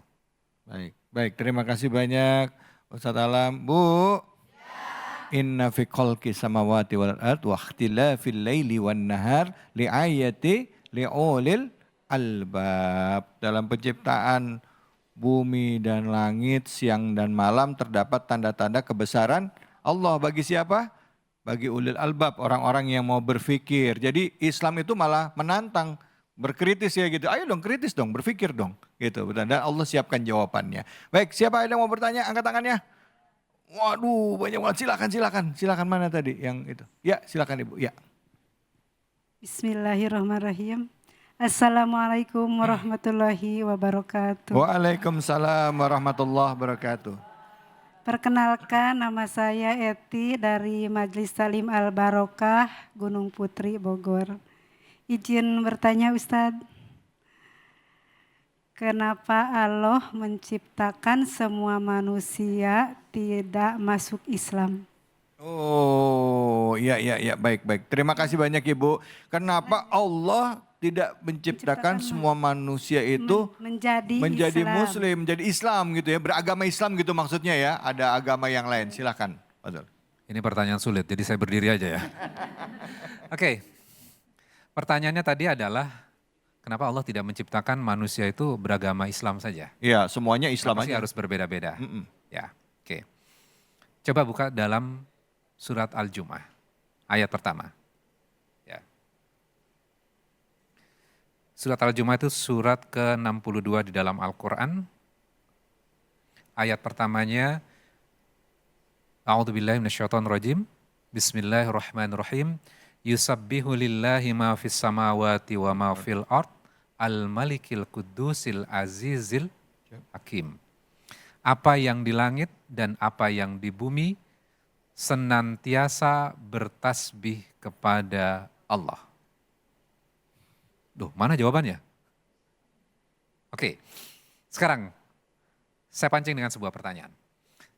Baik, terima kasih banyak Ustadz Alam. Bu, inna fi khalqi samawati wal ard wa ikhtilafil laili wan nahar li'ayati li'ulil albab. Dalam penciptaan bumi dan langit, siang dan malam terdapat tanda-tanda kebesaran Allah. Bagi siapa? Bagi ulil albab, orang-orang yang mau berpikir. Jadi Islam itu malah menantang, berkritis ya gitu. Ayo dong kritis dong, berpikir dong. Gitu. Dan Allah siapkan jawabannya. Baik, siapa yang mau bertanya? Angkat tangannya. Waduh, banyak banget. Silakan mana tadi yang itu? Ya, silakan Ibu. Ya. Bismillahirrahmanirrahim. Assalamualaikum warahmatullahi wabarakatuh. Waalaikumsalam warahmatullahi wabarakatuh. Perkenalkan, nama saya Eti dari Majelis Talim Al Barokah, Gunung Putri, Bogor. Izin bertanya Ustadz, kenapa Allah menciptakan semua manusia tidak masuk Islam? Oh, ya, baik. Terima kasih banyak Ibu. Kenapa Allah tidak menciptakan semua manusia itu menjadi Muslim, menjadi Islam gitu ya, beragama Islam gitu maksudnya ya, ada agama yang lain. Silakan, Pak. Ini pertanyaan sulit, jadi saya berdiri aja ya. Oke, pertanyaannya tadi adalah kenapa Allah tidak menciptakan manusia itu beragama Islam saja? Iya, semuanya Islam aja. aja. Harus berbeda-beda. Ya, oke. Coba buka dalam surat Al-Jumu'ah, ayat pertama. Ya. Surat Al-Jumu'ah itu surat ke-62 di dalam Al-Quran. Ayat pertamanya, A'udzubillahi minasyaitonirrajim. Bismillahirrahmanirrahim. Yusabbihu lillahi ma fis samawati wa ma fil ard al-malikil qudusil azizil hakim. Apa yang di langit dan apa yang di bumi senantiasa bertasbih kepada Allah. Duh, mana jawabannya? Oke, sekarang saya pancing dengan sebuah pertanyaan.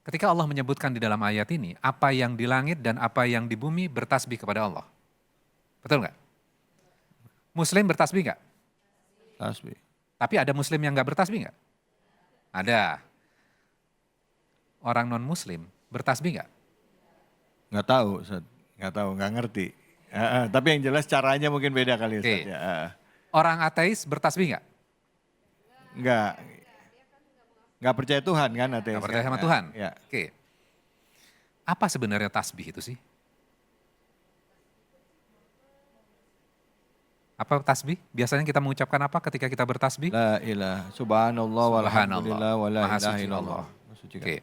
Ketika Allah menyebutkan di dalam ayat ini, apa yang di langit dan apa yang di bumi bertasbih kepada Allah. Betul nggak? Muslim bertasbih nggak? Tasbih. Tapi ada muslim yang nggak bertasbih nggak? Ada. Orang non-muslim bertasbih nggak? Nggak tahu, Ustaz. Nggak tahu, nggak ngerti. Tapi yang jelas caranya mungkin beda kali, Ustaz. Oke. Ya. Orang ateis bertasbih nggak? Nggak. Nggak percaya Tuhan kan ateis? Nggak percaya kan? sama Tuhan? Ya. Oke. Apa sebenarnya tasbih itu sih? Apa tasbih? Biasanya kita mengucapkan apa ketika kita bertasbih? La ilaha subhanallah walhamdulillah wa la Maha ilaha suci illallah. Allah. Oke.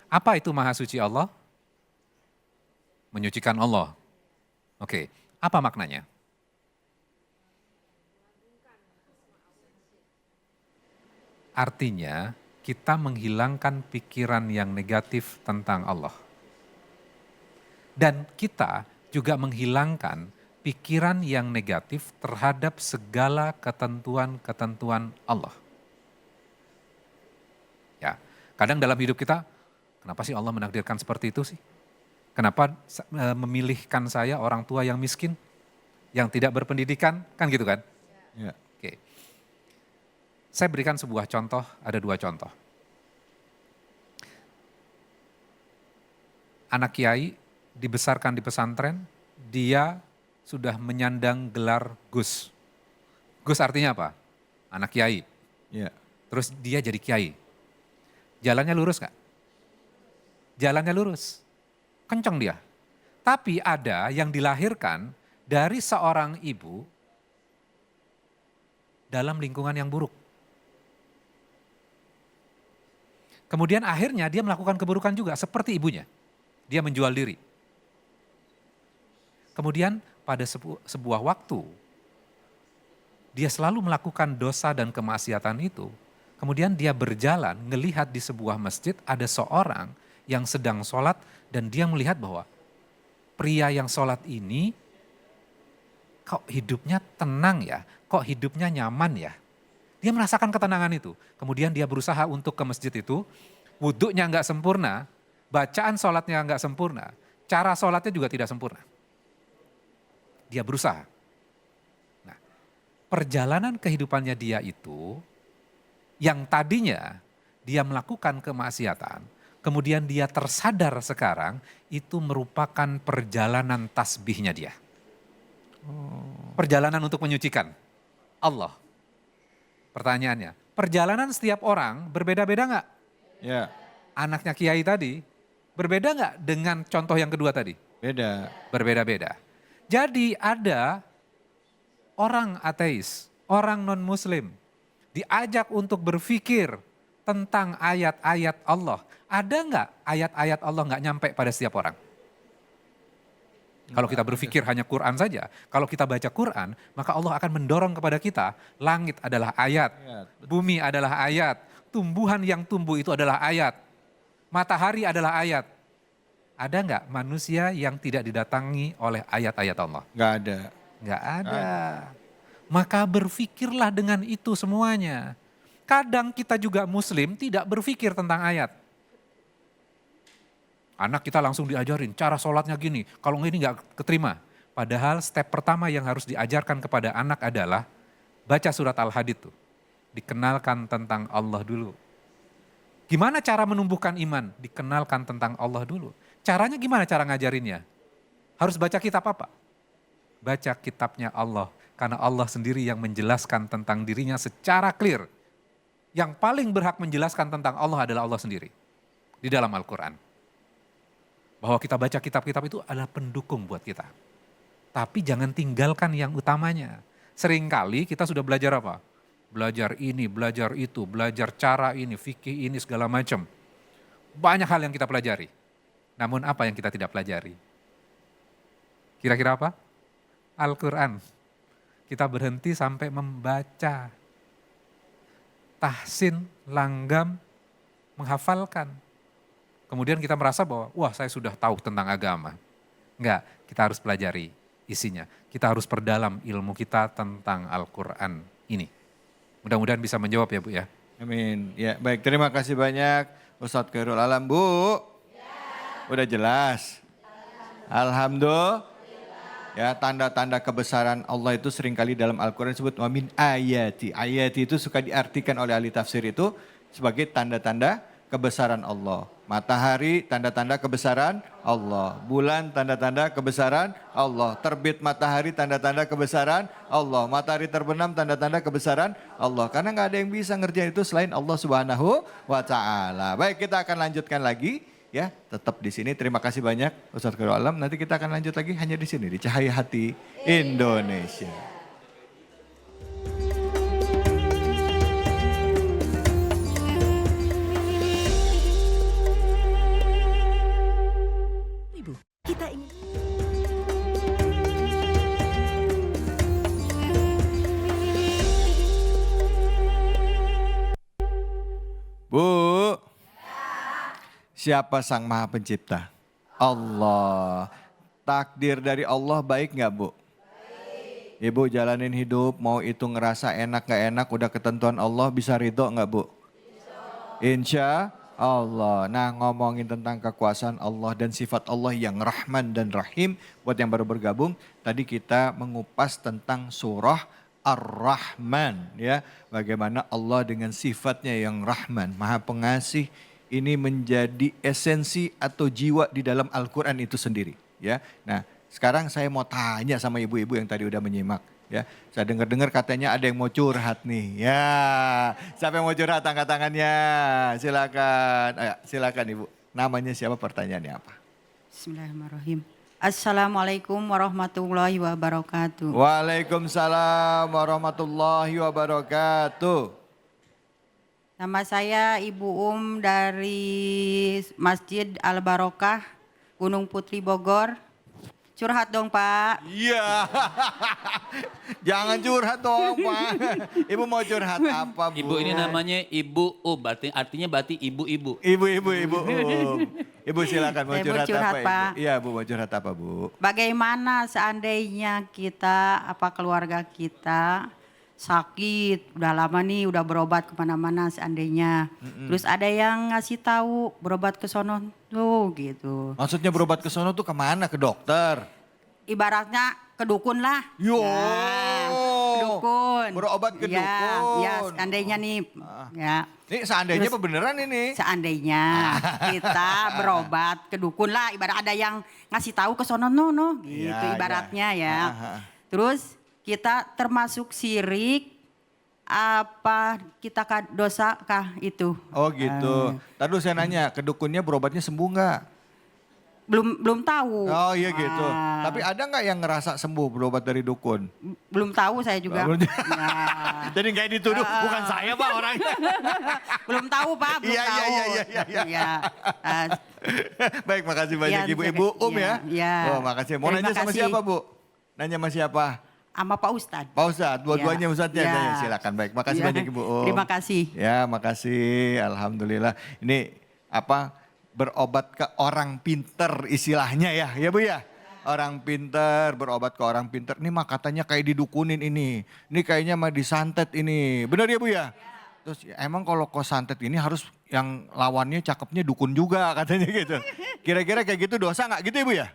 Apa itu maha suci Allah? Menyucikan Allah. Oke. Apa maknanya? Artinya kita menghilangkan pikiran yang negatif tentang Allah. Dan kita juga menghilangkan pikiran yang negatif terhadap segala ketentuan-ketentuan Allah. Ya, kadang dalam hidup kita, kenapa sih Allah menakdirkan seperti itu sih? Kenapa memilihkan saya orang tua yang miskin, yang tidak berpendidikan, kan gitu kan? Ya. Oke. Saya berikan sebuah contoh, ada 2 contoh. Anak kiai dibesarkan di pesantren, dia sudah menyandang gelar Gus. Gus artinya apa? Anak kiai. Ya. Terus dia jadi kiai. Jalannya lurus gak? Jalannya lurus. Kenceng dia. Tapi ada yang dilahirkan dari seorang ibu dalam lingkungan yang buruk. Kemudian akhirnya dia melakukan keburukan juga seperti ibunya. Dia menjual diri. Kemudian pada sebuah waktu, dia selalu melakukan dosa dan kemaksiatan itu. Kemudian dia berjalan, ngelihat di sebuah masjid ada seorang yang sedang sholat dan dia melihat bahwa pria yang sholat ini kok hidupnya tenang ya, kok hidupnya nyaman ya. Dia merasakan ketenangan itu. Kemudian dia berusaha untuk ke masjid itu, wudhunya nggak sempurna, bacaan sholatnya nggak sempurna, cara sholatnya juga tidak sempurna. Dia berusaha. Nah, perjalanan kehidupannya dia itu, yang tadinya dia melakukan kemaksiatan, kemudian dia tersadar sekarang, itu merupakan perjalanan tasbihnya dia. Perjalanan untuk menyucikan Allah. Pertanyaannya, perjalanan setiap orang berbeda-beda nggak? Ya. Anaknya kiai tadi, berbeda nggak dengan contoh yang kedua tadi? Beda. Berbeda-beda. Jadi ada orang ateis, orang non-muslim, diajak untuk berpikir tentang ayat-ayat Allah. Ada nggak ayat-ayat Allah nggak nyampe pada setiap orang? Kalau kita berpikir hanya Quran saja, kalau kita baca Quran, maka Allah akan mendorong kepada kita, langit adalah ayat, bumi adalah ayat, tumbuhan yang tumbuh itu adalah ayat, matahari adalah ayat. Ada nggak manusia yang tidak didatangi oleh ayat-ayat Allah? Nggak ada. Nggak ada. Maka berpikirlah dengan itu semuanya. Kadang kita juga muslim tidak berpikir tentang ayat. Anak kita langsung diajarin cara sholatnya gini, kalau ini nggak keterima. Padahal step pertama yang harus diajarkan kepada anak adalah baca surat Al-Hadid tuh. Dikenalkan tentang Allah dulu. Gimana cara menumbuhkan iman? Dikenalkan tentang Allah dulu. Caranya gimana cara ngajarinnya? Harus baca kitab apa? Baca kitabnya Allah. Karena Allah sendiri yang menjelaskan tentang dirinya secara clear. Yang paling berhak menjelaskan tentang Allah adalah Allah sendiri. Di dalam Al-Quran. Bahwa kita baca kitab-kitab itu adalah pendukung buat kita. Tapi jangan tinggalkan yang utamanya. Seringkali kita sudah belajar apa? Belajar ini, belajar itu, belajar cara ini, fikih ini, segala macam. Banyak hal yang kita pelajari. Namun apa yang kita tidak pelajari? Kira-kira apa? Al-Quran. Kita berhenti sampai membaca. Tahsin, langgam, menghafalkan. Kemudian kita merasa bahwa, wah saya sudah tahu tentang agama. Enggak, kita harus pelajari isinya. Kita harus perdalam ilmu kita tentang Al-Quran ini. Mudah-mudahan bisa menjawab ya Bu ya. Amin. Ya, baik, terima kasih banyak Ustadz Khairul Alam. Bu, udah jelas? Alhamdulillah. Ya, tanda-tanda kebesaran Allah itu seringkali dalam Al-Quran disebut wa min ayati. Ayati itu suka diartikan oleh ahli tafsir itu sebagai tanda-tanda kebesaran Allah. Matahari tanda-tanda kebesaran Allah. Bulan tanda-tanda kebesaran Allah. Terbit matahari tanda-tanda kebesaran Allah. Matahari terbenam tanda-tanda kebesaran Allah. Karena nggak ada yang bisa ngerjain itu selain Allah Subhanahu wa Ta'ala. Baik, kita akan lanjutkan lagi. Ya, tetap di sini. Terima kasih banyak Ustadz Khairul Alam. Nanti kita akan lanjut lagi hanya di sini di Cahaya Hati Indonesia. Kita ingin Bu, siapa Sang Maha Pencipta? Allah. Takdir dari Allah baik nggak Bu? Ibu jalanin hidup, mau itu ngerasa enak gak enak, udah ketentuan Allah, bisa ridho nggak Bu? Insya Allah. Nah, ngomongin tentang kekuasaan Allah dan sifat Allah yang Rahman dan Rahim, buat yang baru bergabung, tadi kita mengupas tentang surah Ar-Rahman, ya. Bagaimana Allah dengan sifatnya yang Rahman, Maha Pengasih, ini menjadi esensi atau jiwa di dalam Al-Quran itu sendiri, ya. Nah, sekarang saya mau tanya sama ibu-ibu yang tadi udah menyimak, ya. Saya dengar-dengar katanya ada yang mau curhat nih, ya. Siapa yang mau curhat, angkat tangannya, silakan. Ayo, silakan Ibu. Namanya siapa, pertanyaannya apa? Bismillahirrahmanirrahim. Assalamualaikum warahmatullahi wabarakatuh. Waalaikumsalam warahmatullahi wabarakatuh. Nama saya Ibu dari Masjid Al-Barokah, Gunung Putri Bogor. Curhat dong Pak. Iya, jangan curhat dong Pak. Ibu mau curhat apa Bu? Ibu ini namanya Ibu artinya berarti ibu-ibu. Ibu. Ibu silakan mau Saya mau curhat, curhat, apa Pak. Ibu? Iya Bu, mau curhat apa Bu? Bagaimana seandainya kita, keluarga kita sakit, udah lama nih, udah berobat kemana-mana seandainya. Terus ada yang ngasih tahu berobat ke sono tuh gitu. Maksudnya berobat ke sono tuh kemana? Ke dokter? Ibaratnya ke dukun lah. Yo. Ya, ke dukun. Berobat ke Ya, dukun. ya seandainya nih. Ya. Ini seandainya apa beneran ini? Seandainya kita berobat ke dukun lah, ibarat ada yang ngasih tahu ke sono no, gitu Iya, ibaratnya iya. ya. Terus kita termasuk syirik apa kita dosa kah itu? Oh gitu. Tadi saya nanya, ke dukunnya berobatnya sembuh nggak? Belum tahu. Oh iya gitu. Ah. Tapi ada nggak yang ngerasa sembuh berobat dari dukun? Belum tahu saya juga. Belum. Ya. Jadi nggak dituduh, bukan saya Pak orangnya. Belum tahu Pak, belum Iya, tahu. iya. Iya. Baik, makasih banyak Ya, Ibu-ibu ya. Iya. Oh makasih. Mau Terima nanya sama kasih. siapa Bu? Nanya sama siapa? Sama Pak Ustadz. Pak Ustadz, dua-duanya Ya. Ustadznya. Ya. Nanya, silakan. Baik, makasih Ya. banyak Ibu Om. Terima kasih. Ya, makasih. Alhamdulillah. Ini berobat ke orang pinter istilahnya ya Bu ya. Orang pinter, berobat ke orang pinter. Ini mah katanya kayak didukunin ini. Ini kayaknya mah disantet ini. Benar ya Bu ya? Terus emang kalau kok santet ini harus yang lawannya cakepnya dukun juga katanya gitu. Kira-kira kayak gitu dosa nggak gitu ya Bu ya?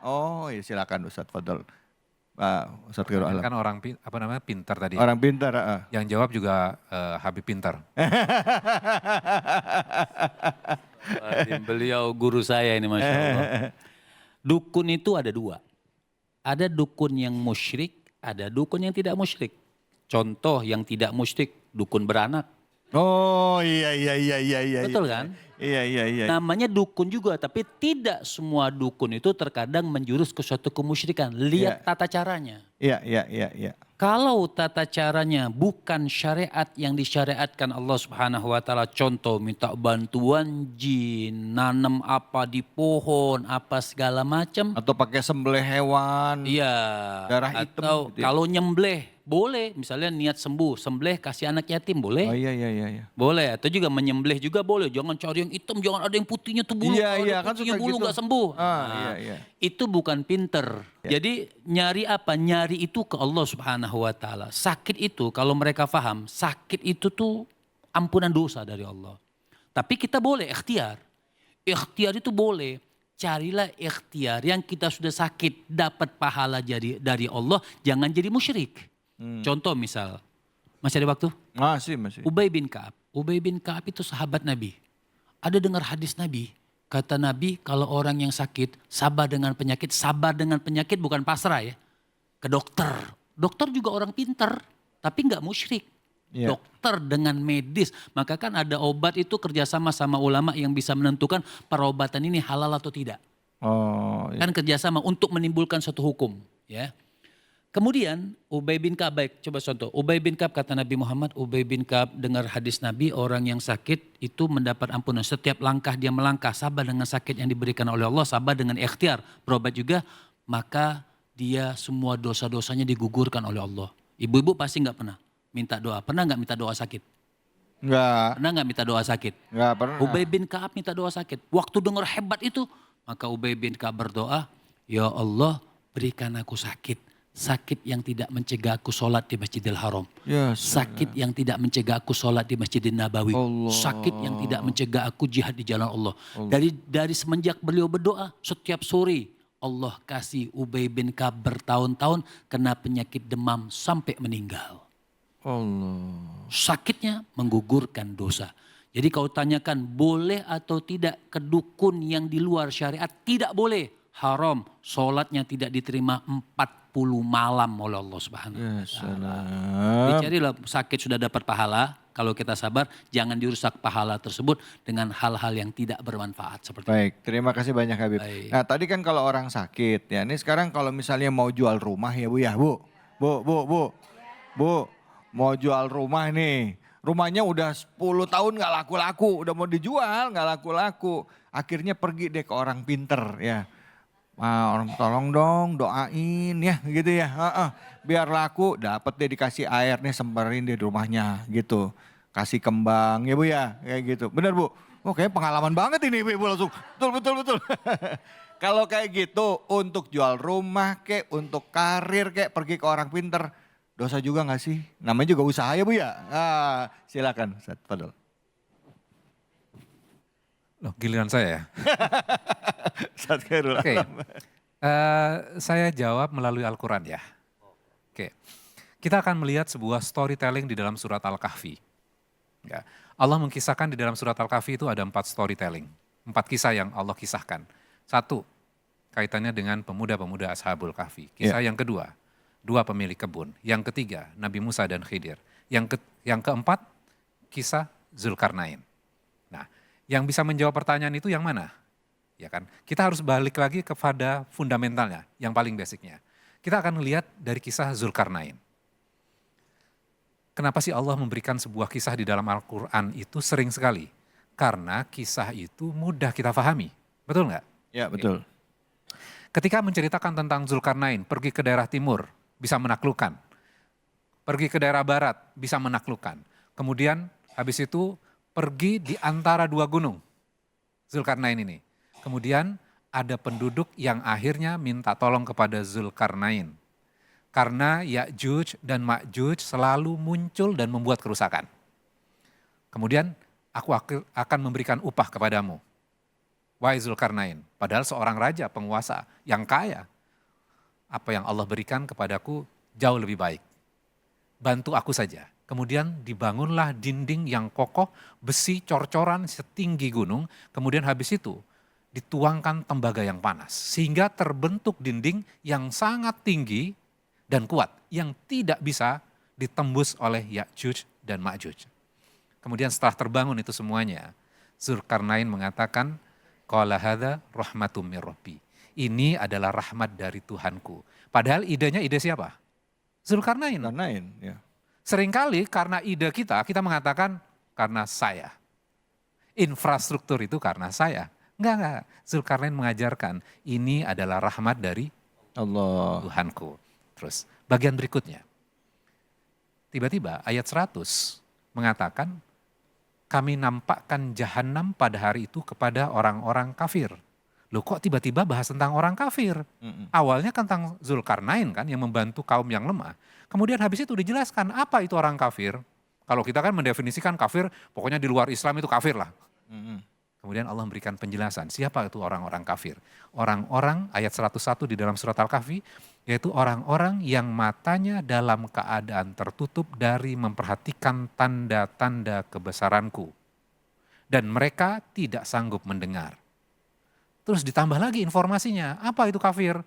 Oh ya silakan Ustadz Fadl. Ustadz Khairul Alam. Kan orang pintar tadi. Orang pintar. Yang jawab juga Habib Pintar. Beliau guru saya ini Masya Allah. Dukun itu ada dua. Ada dukun yang musyrik, ada dukun yang tidak musyrik. Contoh yang tidak musyrik, dukun beranak. Oh iya. Betul kan? Iya, iya, iya. Namanya dukun juga, tapi tidak semua dukun itu terkadang menjurus ke suatu kemusyrikan. Lihat tata caranya. Iya, iya, iya, iya. Kalau tata caranya bukan syariat yang disyariatkan Allah Subhanahu wa taala, contoh minta bantuan jin, nanam apa di pohon, apa segala macam. Atau pakai sembelih hewan. Iya. Darah hitam Atau gitu ya. kalau nyembelih boleh, misalnya niat sembuh, sembelih kasih anak yatim boleh. Oh iya, iya, iya, iya. Boleh, atau juga menyembelih juga boleh. Jangan cari yang hitam, jangan ada yang putihnya tuh bulu. Iya, Kalau iya, ada kan putihnya suka bulu gitu. nggak sembuh. Iya, iya. Itu bukan pinter. Jadi nyari apa? Nyari itu ke Allah Subhanahu wa taala. Sakit itu kalau mereka paham, sakit itu tuh ampunan dosa dari Allah. Tapi kita boleh ikhtiar. Ikhtiar itu boleh. Carilah ikhtiar yang kita sudah sakit dapat pahala dari Allah, jangan jadi musyrik. Contoh misal, masih ada waktu? Masih. Ubay bin Ka'ab. Ubay bin Ka'ab itu sahabat Nabi. Ada dengar hadis Nabi. Kata Nabi kalau orang yang sakit sabar dengan penyakit bukan pasrah ya. Ke dokter. Dokter juga orang pintar tapi nggak musyrik. Iya. Dokter dengan medis. Maka kan ada obat itu kerjasama sama ulama yang bisa menentukan perobatan ini halal atau tidak. Oh, iya. Kan kerjasama untuk menimbulkan suatu hukum. Ya. Kemudian Ubay bin Ka'ab, baik coba contoh. Ubay bin Ka'ab kata Nabi Muhammad, Ubay bin Ka'ab dengar hadis Nabi, orang yang sakit itu mendapat ampunan. Setiap langkah dia melangkah, sabar dengan sakit yang diberikan oleh Allah, sabar dengan ikhtiar, berobat juga, maka dia semua dosa-dosanya digugurkan oleh Allah. Ibu-ibu pasti nggak pernah minta doa. Pernah nggak minta doa sakit? Enggak. Pernah nggak minta doa sakit? Enggak pernah. Ubay bin Ka'ab minta doa sakit. Waktu dengar hebat itu, maka Ubay bin Ka'ab berdoa, ya Allah berikan aku sakit. Sakit yang tidak mencegah aku sholat di Masjidil Haram. Ya, Sakit yang tidak mencegah aku sholat di Masjidil Nabawi. Allah. Sakit yang tidak mencegah aku jihad di jalan Allah. Dari semenjak beliau berdoa setiap sore, Allah kasih Ubay bin Ka'ab bertahun-tahun kena penyakit demam sampai meninggal. Allah. Sakitnya menggugurkan dosa. Jadi kau tanyakan boleh atau tidak ke dukun yang di luar syariat? Tidak boleh. Haram. Sholatnya tidak diterima 40 malam oleh Allah Subhanahu Ya wa taala. salam. Dicarilah sakit sudah dapat pahala. Kalau kita sabar, jangan dirusak pahala tersebut dengan hal-hal yang tidak bermanfaat seperti itu. Baik, terima kasih banyak Habib. Baik. Nah tadi kan kalau orang sakit ya, ini sekarang kalau misalnya mau jual rumah ya Bu ya, Bu, mau jual rumah nih. Rumahnya udah 10 tahun nggak laku-laku, udah mau dijual nggak laku-laku. Akhirnya pergi deh ke orang pinter ya. Orang tolong dong doain ya gitu ya. Biar laku, dapat deh dikasih air nih sembarin deh di rumahnya gitu. Kasih kembang ya Bu ya, kayak gitu. Bener Bu? Oh kayaknya pengalaman banget ini Ibu langsung. Betul. Kalau kayak gitu untuk jual rumah kek, untuk karir kek, pergi ke orang pinter. Dosa juga gak sih? Namanya juga usaha ya Bu ya? Silakan Ustaz Fadol. Loh, giliran saya ya? Ustaz Khairul Oke. Anam. Saya jawab melalui Al-Quran ya. Oke. Kita akan melihat sebuah storytelling di dalam surat Al-Kahfi. Ya. Allah mengkisahkan di dalam surat Al-Kahfi itu ada 4 storytelling. 4 kisah yang Allah kisahkan. 1, kaitannya dengan pemuda-pemuda Ashabul Kahfi. Kisah yang kedua, 2 pemilik kebun. Yang ketiga, Nabi Musa dan Khidir. Yang keempat, kisah Zulkarnain. Nah, yang bisa menjawab pertanyaan itu yang mana? Ya kan? Kita harus balik lagi kepada fundamentalnya, yang paling basicnya. Kita akan melihat dari kisah Zulkarnain. Kenapa sih Allah memberikan sebuah kisah di dalam Al-Quran itu sering sekali? Karena kisah itu mudah kita pahami. Betul nggak? Ya betul. Ketika menceritakan tentang Zulkarnain, pergi ke daerah timur, bisa menaklukkan. Pergi ke daerah barat, bisa menaklukkan. Kemudian habis itu pergi di antara 2 gunung, Zulkarnain ini. Kemudian ada penduduk yang akhirnya minta tolong kepada Zulkarnain. Karena Ya'juj dan Ma'juj selalu muncul dan membuat kerusakan. Kemudian aku akan memberikan upah kepadamu. Wahai Zulkarnain, padahal seorang raja penguasa yang kaya. Apa yang Allah berikan kepadaku jauh lebih baik. Bantu aku saja. Kemudian dibangunlah dinding yang kokoh, besi cor-coran setinggi gunung. Kemudian habis itu dituangkan tembaga yang panas. Sehingga terbentuk dinding yang sangat tinggi dan kuat. Yang tidak bisa ditembus oleh Ya'juj dan Ma'juj. Kemudian setelah terbangun itu semuanya, Zulkarnain mengatakan, qala hadza rahmatum mir rabbi. Ini adalah rahmat dari Tuhanku. Padahal idenya ide siapa? Zulkarnain. Zulkarnain, ya. Seringkali karena ide kita mengatakan karena saya. Infrastruktur itu karena saya. Enggak. Zulkarnain mengajarkan ini adalah rahmat dari Allah. Tuhanku. Terus bagian berikutnya. Tiba-tiba ayat 100 mengatakan kami nampakkan jahanam pada hari itu kepada orang-orang kafir. Loh kok tiba-tiba bahas tentang orang kafir? Awalnya kan tentang Zulkarnain kan yang membantu kaum yang lemah. Kemudian habis itu dijelaskan apa itu orang kafir. Kalau kita kan mendefinisikan kafir pokoknya di luar Islam itu kafir lah. Kemudian Allah memberikan penjelasan siapa itu orang-orang kafir. Orang-orang ayat 101 di dalam surat Al-Kahfi yaitu orang-orang yang matanya dalam keadaan tertutup dari memperhatikan tanda-tanda kebesaranku. Dan mereka tidak sanggup mendengar. Terus ditambah lagi informasinya, apa itu kafir?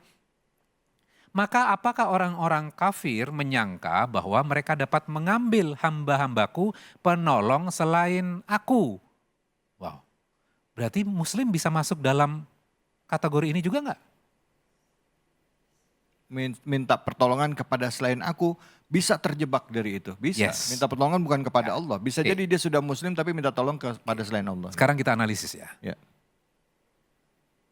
Maka apakah orang-orang kafir menyangka bahwa mereka dapat mengambil hamba-hambaku penolong selain aku? Wow, berarti muslim bisa masuk dalam kategori ini juga enggak? Minta pertolongan kepada selain aku bisa terjebak dari itu. Bisa. Yes. Minta pertolongan bukan kepada Allah. Bisa jadi dia sudah muslim tapi minta tolong kepada selain Allah. Sekarang kita analisis ya. Ya.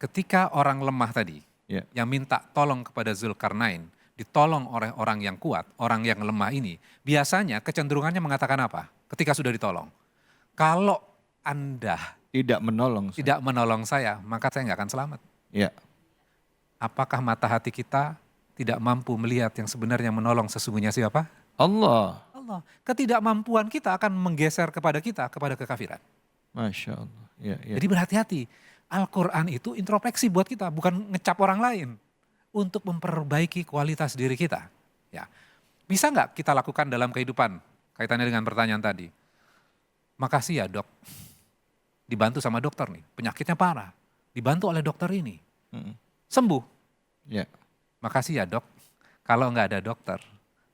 Ketika orang lemah tadi Ya. yang minta tolong kepada Zulkarnain, ditolong oleh orang yang kuat, orang yang lemah ini, biasanya kecenderungannya mengatakan apa? Ketika sudah ditolong. Kalau Anda Tidak menolong. tidak menolong saya, maka saya nggak akan selamat. Ya. Apakah mata hati kita tidak mampu melihat yang sebenarnya menolong sesungguhnya siapa? Allah. Allah. Ketidakmampuan kita akan menggeser kepada kita, kepada kekafiran. Masya Allah. Ya, ya. Jadi berhati-hati. Al-Quran itu introspeksi buat kita, bukan ngecap orang lain. Untuk memperbaiki kualitas diri kita. Ya. Bisa nggak kita lakukan dalam kehidupan? Kaitannya dengan pertanyaan tadi. Makasih ya dok. Dibantu sama dokter nih, penyakitnya parah. Dibantu oleh dokter ini. Sembuh. Ya. Makasih ya dok. Kalau nggak ada dokter,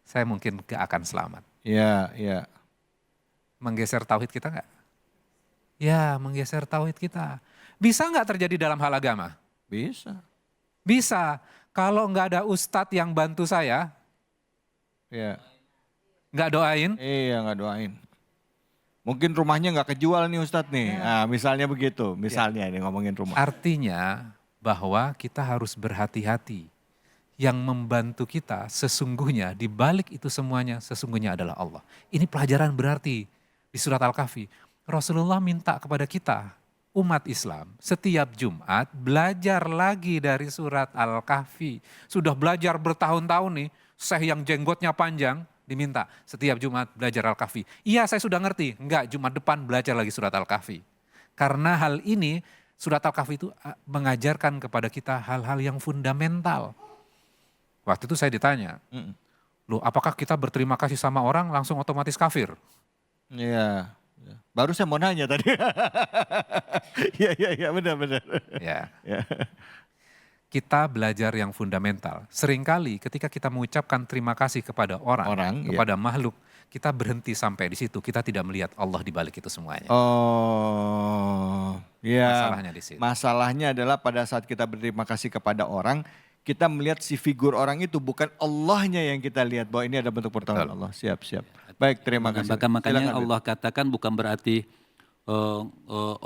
saya mungkin gak akan selamat. Ya, ya. Menggeser tauhid kita nggak? Ya, menggeser tauhid kita. Bisa nggak terjadi dalam hal agama? Bisa. Bisa. Kalau nggak ada ustadz yang bantu saya, Ya. nggak doain, Iya nggak doain. Mungkin rumahnya nggak kejual nih Ustadz nih. Nah, misalnya begitu. Misalnya ini ngomongin rumah. artinya bahwa kita harus berhati-hati. Yang membantu kita sesungguhnya, di balik itu semuanya sesungguhnya adalah Allah. Ini pelajaran berarti di surat Al-Kahfi. Rasulullah minta kepada kita, umat Islam, setiap Jumat belajar lagi dari surat Al-Kahfi. Sudah belajar bertahun-tahun nih, syekh yang jenggotnya panjang diminta setiap Jumat belajar Al-Kahfi. Iya saya sudah ngerti, enggak Jumat depan belajar lagi surat Al-Kahfi. Karena hal ini surat Al-Kahfi itu mengajarkan kepada kita hal-hal yang fundamental. Waktu itu saya ditanya, loh apakah kita berterima kasih sama orang langsung otomatis kafir? Iya. Baru saya mau nanya tadi. Iya benar-benar. Ya. Ya. Kita belajar yang fundamental. Seringkali ketika kita mengucapkan terima kasih kepada orang kepada makhluk, kita berhenti sampai di situ. Kita tidak melihat Allah di balik itu semuanya. Oh, ya. Masalahnya di situ. Masalahnya adalah pada saat kita berterima kasih kepada orang, kita melihat si figur orang itu bukan Allahnya yang kita lihat bahwa ini ada bentuk pertolongan Allah. Siap. Baik, terima kasih. Makanya Silakan, Allah katakan bukan berarti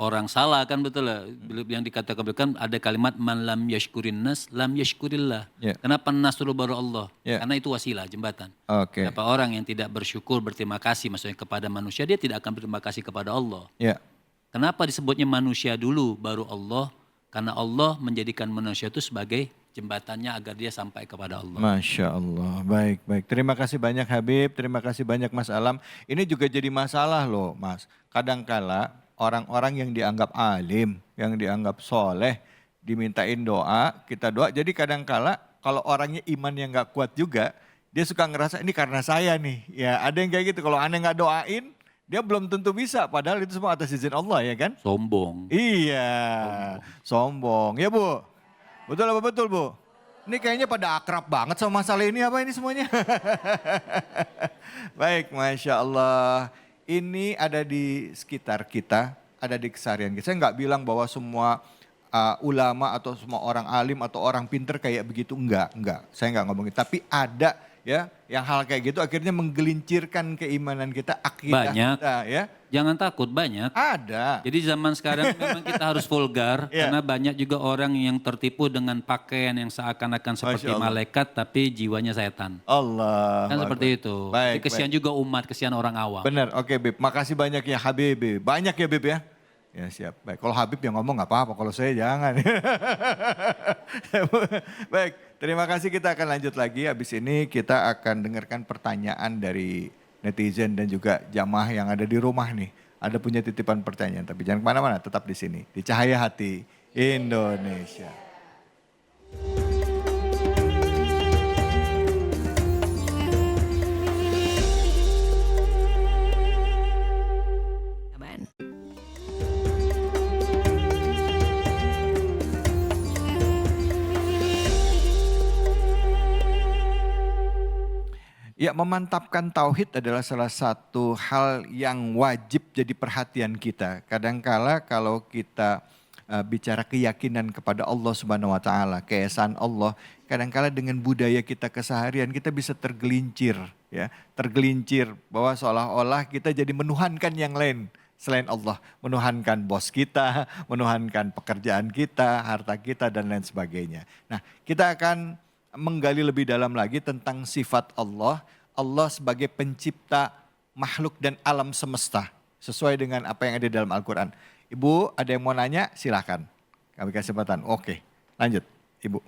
orang salah kan betul lah. Yang dikatakan kan ada kalimat man lam yashkurin nas lam yashkurillah. Ya. Kenapa nas dulu baru Allah? Ya. Karena itu wasilah, jembatan. Oke. Kenapa orang yang tidak bersyukur berterima kasih maksudnya kepada manusia dia tidak akan berterima kasih kepada Allah. Ya. Kenapa disebutnya manusia dulu baru Allah? Karena Allah menjadikan manusia itu sebagai jembatannya agar dia sampai kepada Allah. Masya Allah, baik. Terima kasih banyak Habib, terima kasih banyak Mas Alam. Ini juga jadi masalah loh Mas. Kadangkala orang-orang yang dianggap alim, yang dianggap soleh, dimintain doa, kita doa. Jadi kadangkala kalau orangnya iman yang gak kuat juga, dia suka ngerasa ini karena saya nih. Ya ada yang kayak gitu, kalau aneh gak doain, dia belum tentu bisa. Padahal itu semua atas izin Allah ya kan? Sombong. Iya, sombong. Ya Bu? Betul apa betul Bu? Ini kayaknya pada akrab banget sama masalah ini apa ini semuanya? Baik, Masya Allah. Ini ada di sekitar kita, ada di keseharian kita. Saya nggak bilang bahwa semua ulama atau semua orang alim atau orang pinter kayak begitu, enggak. Saya nggak ngomongin. Tapi ada ya yang hal kayak gitu akhirnya menggelincirkan keimanan kita, akidah Banyak. kita ya. Jangan takut, banyak. Ada. Jadi zaman sekarang memang kita harus vulgar Iya. karena banyak juga orang yang tertipu dengan pakaian yang seakan-akan seperti Masya Allah. malaikat tapi jiwanya setan. Allah. Kan seperti itu. Jadi Baik, kesian juga umat, kesian orang awam. Benar, oke Bib. Makasih banyak ya Habib. Banyak ya Bib ya. Ya siap. Baik, kalau Habib yang ngomong nggak apa-apa, kalau saya jangan. Baik, terima kasih. Kita akan lanjut lagi. Habis ini kita akan dengarkan pertanyaan dari netizen dan juga jamaah yang ada di rumah nih. Ada punya titipan pertanyaan, tapi jangan kemana-mana, tetap di sini. Di Cahaya Hati Indonesia. Ya, memantapkan tauhid adalah salah satu hal yang wajib jadi perhatian kita. Kadangkala kalau kita bicara keyakinan kepada Allah Subhanahu wa taala, keesaan Allah, kadangkala dengan budaya kita keseharian kita bisa tergelincir ya, tergelincir bahwa seolah-olah kita jadi menuhankan yang lain selain Allah, menuhankan bos kita, menuhankan pekerjaan kita, harta kita dan lain sebagainya. Nah, kita akan menggali lebih dalam lagi tentang sifat Allah. Allah sebagai pencipta makhluk dan alam semesta. Sesuai dengan apa yang ada di dalam Al-Quran. Ibu ada yang mau nanya? Silahkan. Kami kasih kesempatan. Oke, lanjut Ibu.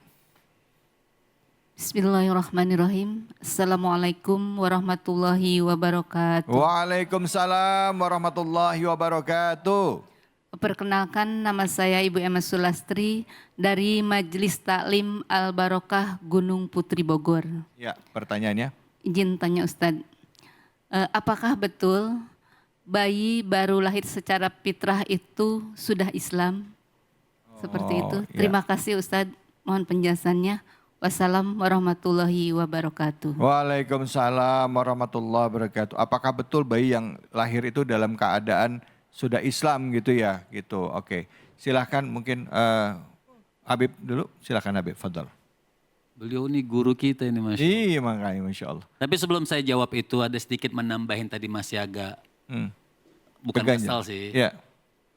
Bismillahirrahmanirrahim. Assalamualaikum warahmatullahi wabarakatuh. Waalaikumsalam warahmatullahi wabarakatuh. Perkenalkan, nama saya Ibu Emma Sulastri dari Majelis Taklim Al-Barokah Gunung Putri Bogor. Ya, pertanyaannya. Izin tanya Ustadz, apakah betul bayi baru lahir secara fitrah itu sudah Islam? Seperti itu. ya. Terima kasih Ustadz, mohon penjelasannya. Wassalamualaikum warahmatullahi wabarakatuh. Waalaikumsalam warahmatullahi wabarakatuh. Apakah betul bayi yang lahir itu dalam keadaan sudah Islam gitu ya? Gitu. Oke. Silahkan mungkin Habib dulu. Silahkan Habib, fadal. Beliau ini guru kita ini Masya Allah. Iya makanya Masya Allah. Tapi sebelum saya jawab itu ada sedikit menambahin tadi masih agak bukan Terganjal. kesal sih. Iya.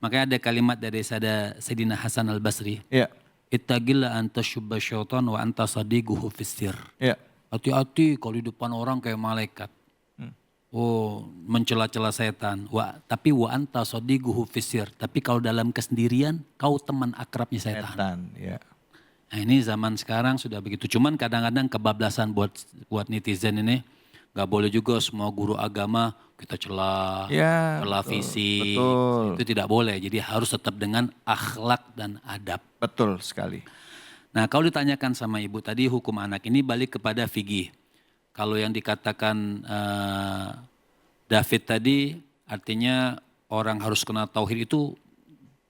Makanya ada kalimat dari Sayyidina Hasan Al-Basri. Iya. Ittaqilla anta syubba syaitan wa anta sadiquhu fissir. Iya. Hati-hati kalau di depan orang kayak malaikat. Oh, mencela-cela setan. Tapi wa anta sadiquhu fissir. Tapi kalau dalam kesendirian kau teman akrabnya setan. Setan, ya. Nah, ini zaman sekarang sudah begitu. Cuman kadang-kadang kebablasan buat netizen ini. Gak boleh juga semua guru agama kita celah, Ya, celah betul, fisik. betul. Itu tidak boleh. Jadi harus tetap dengan akhlak dan adab. Betul sekali. Nah, kalau ditanyakan sama ibu tadi hukum anak ini balik kepada fikih. Kalau yang dikatakan David tadi artinya orang harus kenal tauhid itu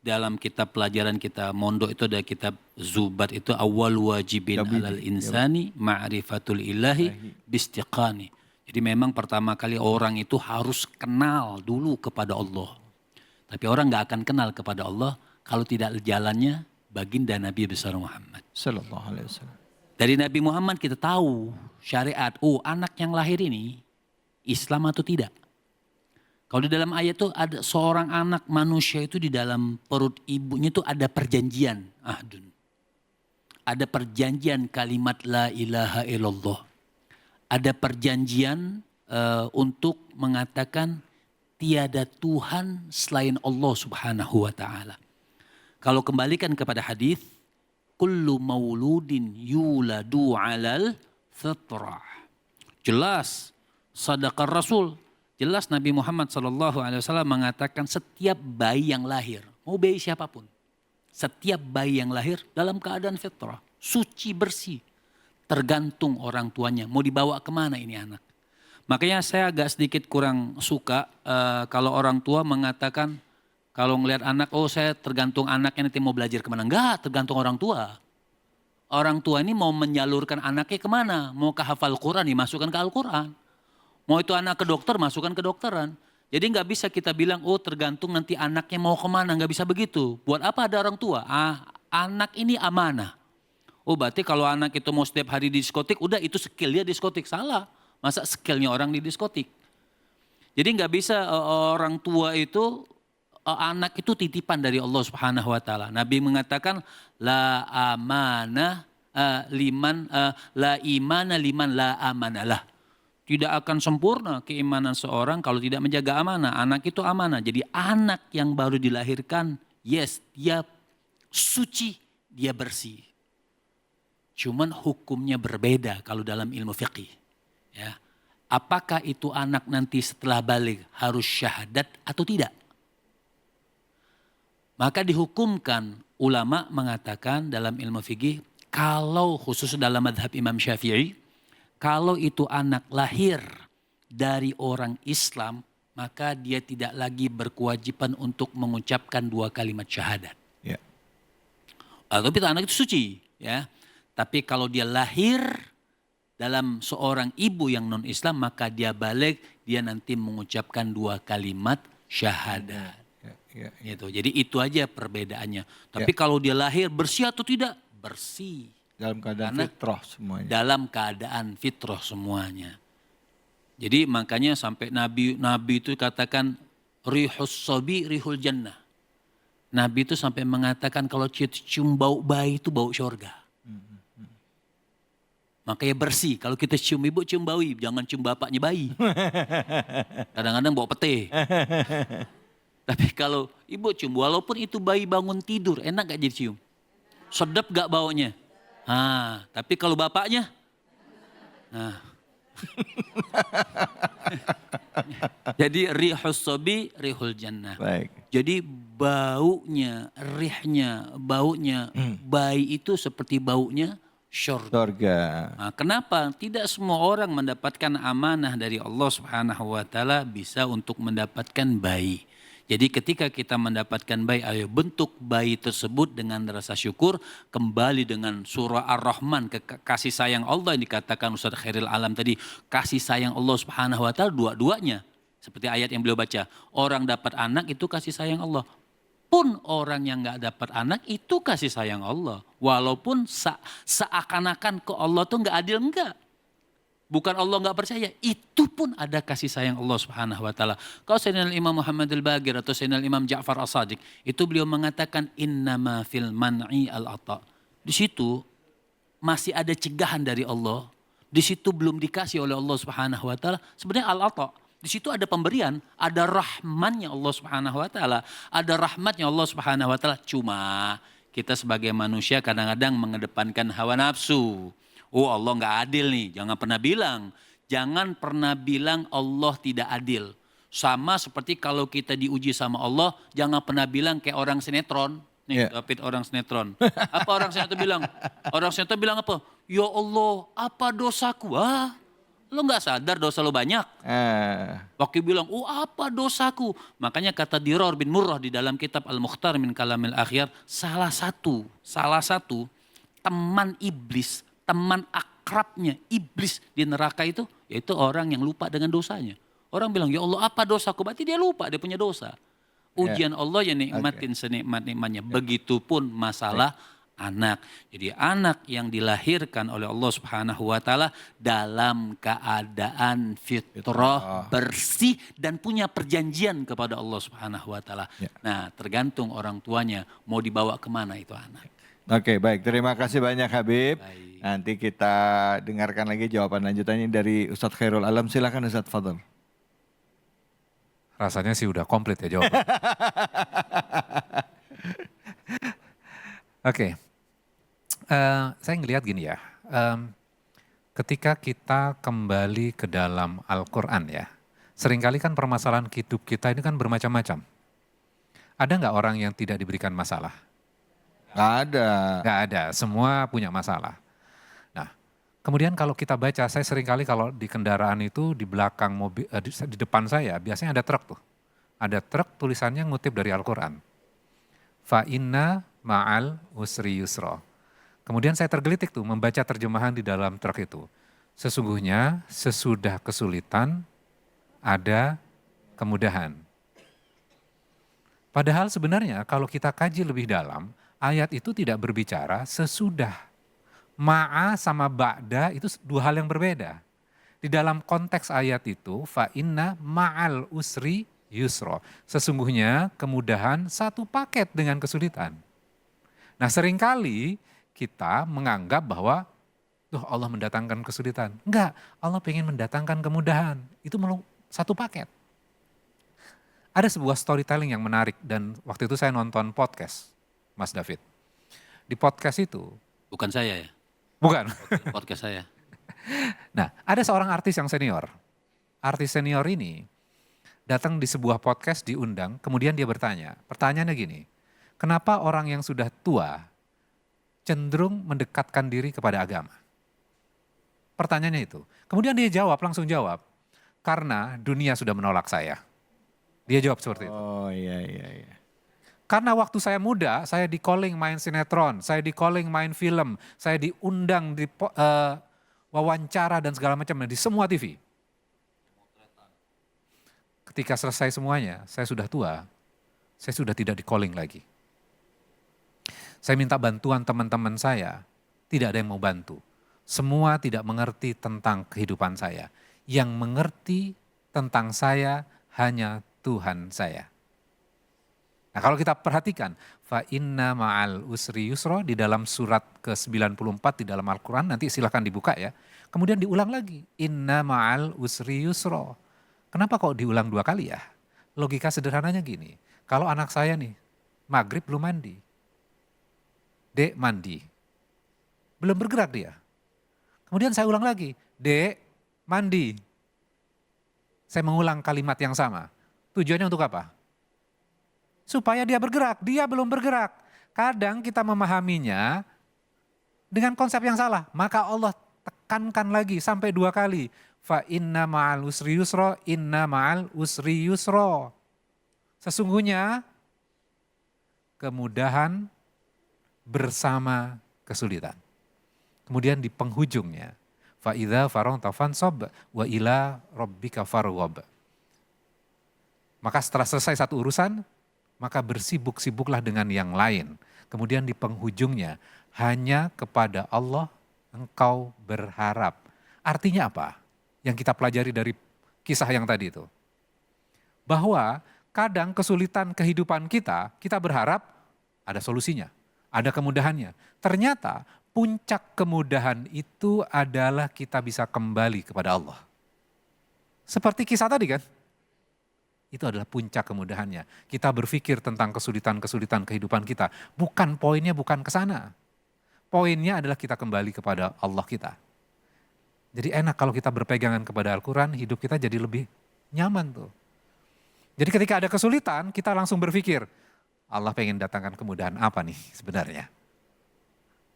dalam kitab pelajaran kita mondok itu ada kitab Zubat itu awal wajibin alal insani ma'rifatul ilahi bistiqani. Jadi memang pertama kali orang itu harus kenal dulu kepada Allah. Tapi orang nggak akan kenal kepada Allah kalau tidak jalannya baginda Nabi besar Muhammad. Sallallahu alaihi wasallam. Dari Nabi Muhammad kita tahu syariat, anak yang lahir ini Islam atau tidak. Kalau di dalam ayat itu ada seorang anak manusia itu di dalam perut ibunya itu ada perjanjian. Ahdun. Ada perjanjian kalimat la ilaha illallah. Ada perjanjian untuk mengatakan tiada Tuhan selain Allah Subhanahu wa taala. Kalau kembalikan kepada hadis kullu mauludin yuladu alal fitrah. Jelas sadaqar Rasul. Jelas Nabi Muhammad SAW mengatakan setiap bayi yang lahir, mau bayi siapapun. Setiap bayi yang lahir dalam keadaan fitrah, suci bersih. Tergantung orang tuanya, mau dibawa kemana ini anak. Makanya saya agak sedikit kurang suka kalau orang tua mengatakan, kalau ngelihat anak, saya tergantung anaknya nanti mau belajar kemana. Enggak, tergantung orang tua. Orang tua ini mau menyalurkan anaknya kemana. Mau ke hafal Quran, dimasukkan ke Al-Quran. Mau itu anak ke dokter, masukkan ke dokteran. Jadi nggak bisa kita bilang, oh tergantung nanti anaknya mau kemana, nggak bisa begitu. Buat apa ada orang tua? Anak ini amanah. Oh berarti kalau anak itu mau setiap hari di diskotik, udah itu skill dia diskotik. Salah, masa skillnya orang di diskotik? Jadi nggak bisa orang tua itu, anak itu titipan dari Allah Subhanahu Wa Taala. Nabi mengatakan, la amanah la imana liman la amanalah. Tidak akan sempurna keimanan seorang kalau tidak menjaga amanah. Anak itu amanah. Jadi anak yang baru dilahirkan, yes, dia suci, dia bersih. Cuman hukumnya berbeda kalau dalam ilmu fiqih. Ya. Apakah itu anak nanti setelah balik harus syahadat atau tidak? Maka dihukumkan, ulama mengatakan dalam ilmu fiqih, kalau khusus dalam madhab Imam Syafi'i, kalau itu anak lahir dari orang Islam, maka dia tidak lagi berkewajiban untuk mengucapkan 2 kalimat syahadat. Ya. Atau anak itu suci, ya. Tapi kalau dia lahir dalam seorang ibu yang non-Islam, maka dia balik, dia nanti mengucapkan 2 kalimat syahadat. Ya. Gitu. Jadi itu aja perbedaannya. Tapi kalau dia lahir bersih atau tidak? Bersih. Dalam keadaan fitrah semuanya. Dalam keadaan fitrah semuanya. Jadi makanya sampai Nabi itu katakan rihus sobi rihul jannah. Nabi itu sampai mengatakan kalau cium bau bayi itu bau syurga. Makanya bersih. Kalau kita cium ibu cium bayi, jangan cium bapaknya bayi. Kadang-kadang bau pete. Tapi kalau ibu cium, walaupun itu bayi bangun tidur, enak gak jadi cium? Sedap gak baunya? Tapi kalau bapaknya, jadi rihus sobi rihul jannah. Baik. Jadi baunya, rihnya, baunya bayi itu seperti baunya syurga. Nah, kenapa? Tidak semua orang mendapatkan amanah dari Allah Subhanahu Wa Taala bisa untuk mendapatkan bayi. Jadi ketika kita mendapatkan bayi, ayo bentuk bayi tersebut dengan rasa syukur, kembali dengan surah Ar-Rahman, kasih sayang Allah yang dikatakan Ustaz Khairil Alam tadi, kasih sayang Allah Subhanahu Wa Taala dua-duanya. Seperti ayat yang beliau baca, orang dapat anak itu kasih sayang Allah. Pun orang yang gak dapat anak itu kasih sayang Allah. Walaupun seakan-akan ke Allah tuh gak adil, enggak. Bukan Allah nggak percaya, itu pun ada kasih sayang Allah Subhanahu Wa Taala. Kalau Sayyidina Imam Muhammad Al-Bagir atau Sayyidina Imam Ja'far As-Sadiq, itu beliau mengatakan innama fil man'i al-ata. Di situ masih ada cegahan dari Allah. Di situ belum dikasih oleh Allah Subhanahu Wa Taala. Sebenarnya al-ata. Di situ ada pemberian, ada rahmannya Allah Subhanahu Wa Taala, ada rahmatnya Allah Subhanahu Wa Taala. Cuma kita sebagai manusia kadang-kadang mengedepankan hawa nafsu. Oh Allah nggak adil nih, jangan pernah bilang Allah tidak adil. Sama seperti kalau kita diuji sama Allah, jangan pernah bilang kayak orang sinetron. Nih David orang sinetron. Apa orang sinetron bilang? Orang sinetron bilang apa? Ya Allah apa dosaku? Lo nggak sadar dosa lo banyak. Waktu bilang, oh apa dosaku? Makanya kata Diror bin Murrah di dalam kitab Al-Mukhtar min Kalamil Akhyar, salah satu teman iblis, teman akrabnya iblis di neraka itu, yaitu orang yang lupa dengan dosanya. Orang bilang, ya Allah apa dosaku? Berarti dia lupa, dia punya dosa. Ujian Allah yang nikmatin senikmat-nikmatnya. Begitupun masalah anak. Jadi anak yang dilahirkan oleh Allah Subhanahu Wa Taala dalam keadaan fitrah, bersih dan punya perjanjian kepada Allah Subhanahu Wa Taala. Nah tergantung orang tuanya mau dibawa kemana itu anak. Oke baik, terima kasih banyak Habib. Baik. Nanti kita dengarkan lagi jawaban lanjutannya dari Ustadz Khairul Alam. Silakan Ustadz, fadhol. Rasanya sih udah komplit ya jawaban. Oke. Saya ngelihat gini ya, ketika kita kembali ke dalam Al-Quran ya, seringkali kan permasalahan hidup kita ini kan bermacam-macam. Ada nggak orang yang tidak diberikan masalah? Nggak ada. Nggak ada, semua punya masalah. Nah, kemudian kalau kita baca, saya seringkali kalau di kendaraan itu di belakang mobil, di depan saya biasanya ada truk tuh. Ada truk tulisannya ngutip dari Al-Quran. Fa inna ma'al usri yusra. Kemudian saya tergelitik tuh membaca terjemahan di dalam truk itu. Sesungguhnya sesudah kesulitan ada kemudahan. Padahal sebenarnya kalau kita kaji lebih dalam, ayat itu tidak berbicara sesudah. Ma'a sama ba'da itu dua hal yang berbeda. Di dalam konteks ayat itu, fa inna ma'al usri yusro. Sesungguhnya kemudahan satu paket dengan kesulitan. Nah seringkali kita menganggap bahwa tuh Allah mendatangkan kesulitan. Enggak, Allah pengen mendatangkan kemudahan. Itu satu paket. Ada sebuah storytelling yang menarik dan waktu itu saya nonton podcast, Mas David. Di podcast itu, Bukan saya ya, bukan. podcast saya. Nah, ada seorang artis yang senior. Artis senior ini datang di sebuah podcast diundang, kemudian dia bertanya. Pertanyaannya gini, kenapa orang yang sudah tua cenderung mendekatkan diri kepada agama? Pertanyaannya itu. Kemudian dia jawab, langsung jawab, karena dunia sudah menolak saya. Dia jawab seperti itu. Oh iya. Karena waktu saya muda, saya di calling main sinetron, saya di calling main film, saya diundang di wawancara dan segala macam di semua TV. Ketika selesai semuanya, saya sudah tua, saya sudah tidak di calling lagi. Saya minta bantuan teman-teman saya, tidak ada yang mau bantu. Semua tidak mengerti tentang kehidupan saya. Yang mengerti tentang saya hanya Tuhan saya. Nah kalau kita perhatikan, fa inna ma'al usri yusro di dalam surat ke-94 di dalam Al-Quran, nanti silahkan dibuka ya. Kemudian diulang lagi, inna ma'al usri yusro. Kenapa kok diulang dua kali ya? Logika sederhananya gini, kalau anak saya nih, maghrib belum mandi. Dek mandi, belum bergerak dia. Kemudian saya ulang lagi, Dek mandi. Saya mengulang kalimat yang sama. Tujuannya untuk apa? Supaya dia bergerak, dia belum bergerak. Kadang kita memahaminya dengan konsep yang salah. Maka Allah tekankan lagi sampai dua kali. Fa inna ma'al usri yusro, inna ma'al usri yusro. Sesungguhnya kemudahan bersama kesulitan. Kemudian di penghujungnya, fa idza faragta fansab wa ila rabbika farghab. Maka setelah selesai satu urusan, maka bersibuk-sibuklah dengan yang lain. Kemudian di penghujungnya, hanya kepada Allah engkau berharap. Artinya apa? Yang kita pelajari dari kisah yang tadi itu. Bahwa kadang kesulitan kehidupan kita berharap ada solusinya, ada kemudahannya. Ternyata puncak kemudahan itu adalah kita bisa kembali kepada Allah. Seperti kisah tadi kan? Itu adalah puncak kemudahannya. Kita berpikir tentang kesulitan-kesulitan kehidupan kita. Poinnya bukan ke sana. Poinnya adalah kita kembali kepada Allah kita. Jadi enak kalau kita berpegangan kepada Al-Quran, hidup kita jadi lebih nyaman tuh. Jadi ketika ada kesulitan, kita langsung berpikir, Allah pengen datangkan kemudahan apa nih sebenarnya.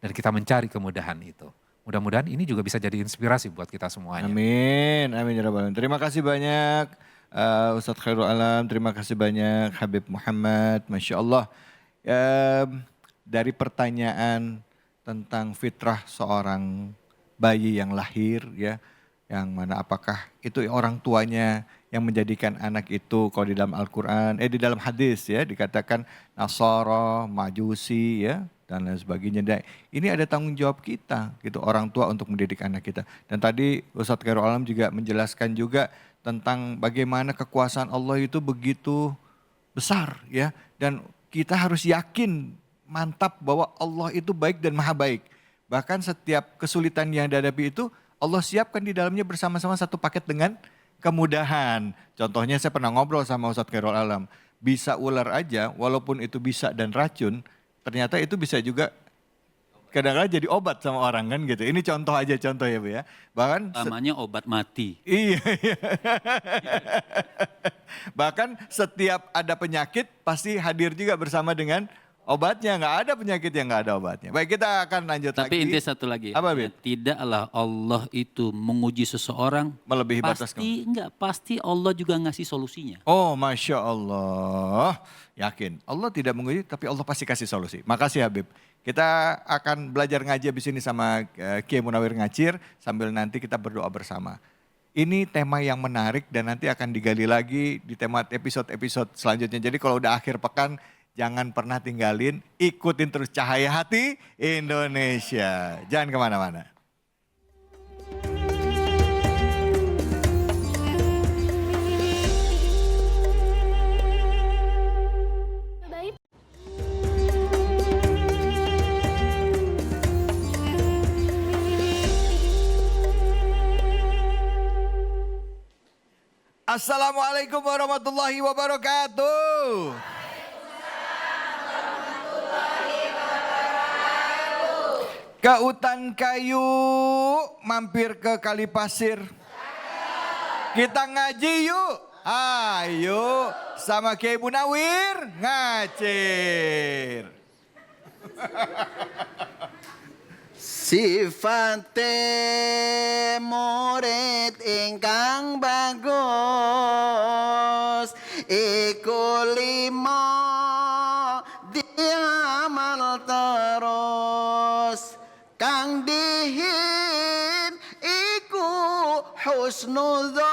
Dan kita mencari kemudahan itu. Mudah-mudahan ini juga bisa jadi inspirasi buat kita semuanya. Amin ya rabbal alamin. Terima kasih banyak Ustadz Khairul Alam, terima kasih banyak Habib Muhammad, Masya Allah. Dari pertanyaan tentang fitrah seorang bayi yang lahir ya, yang mana apakah itu orang tuanya yang menjadikan anak itu, kalau di dalam Al-Quran, di dalam hadis ya dikatakan Nasara, Majusi ya, dan lain sebagainya. Dan ini ada tanggung jawab kita gitu, orang tua untuk mendidik anak kita. Dan tadi Ustadz Khairul Alam juga menjelaskan juga tentang bagaimana kekuasaan Allah itu begitu besar ya. Dan kita harus yakin mantap bahwa Allah itu baik dan maha baik. Bahkan setiap kesulitan yang dihadapi itu Allah siapkan di dalamnya bersama-sama satu paket dengan kemudahan. Contohnya saya pernah ngobrol sama Ustadz Khairul Alam. Bisa ular aja walaupun itu bisa dan racun, ternyata itu bisa juga kadang-kadang jadi obat sama orang kan gitu. Ini contoh aja contoh ya Bu ya. Bahkan Namanya obat mati. Iya. Bahkan setiap ada penyakit pasti hadir juga bersama dengan obatnya. Nggak ada penyakit yang nggak ada obatnya. Baik, kita akan lanjut Tapi lagi. inti satu lagi. Apa, Bib? Tidaklah Allah itu menguji seseorang. Melebihi batas Pasti Allah juga ngasih solusinya. Oh, Masya Allah. Yakin. Allah tidak menguji tapi Allah pasti kasih solusi. Makasih Habib. Kita akan belajar ngaji habis ini sama Kiai Munawir Ngacir sambil nanti kita berdoa bersama. Ini tema yang menarik dan nanti akan digali lagi di tema episode-episode selanjutnya. Jadi kalau udah akhir pekan, jangan pernah tinggalin, ikutin terus Cahaya Hati Indonesia. Jangan kemana-mana. Assalamualaikum warahmatullahi wabarakatuh. Ke hutan kayu, mampir ke kali pasir. Kita ngaji yuk. Ayo, sama Kiai Munawir ngacir. Sifate murid ingkang bagus iku lima diamal terus kang dihin iku husnudzone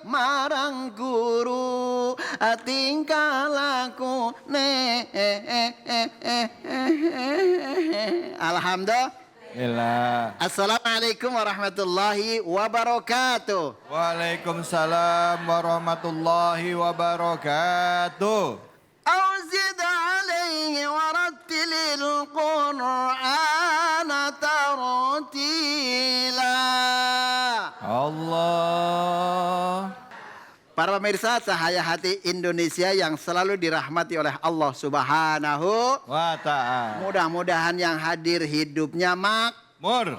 marang guru tingkah lakune alhamdulillah. Assalamualaikum warahmatullahi wabarakatuh. Waalaikumsalam warahmatullahi wabarakatuh. Auzid alaihi warattilil Qur'ana tartila. Allah. Para pemirsa Cahaya Hati Indonesia yang selalu dirahmati oleh Allah Subhanahu wa ta'ala. Mudah-mudahan yang hadir hidupnya makmur.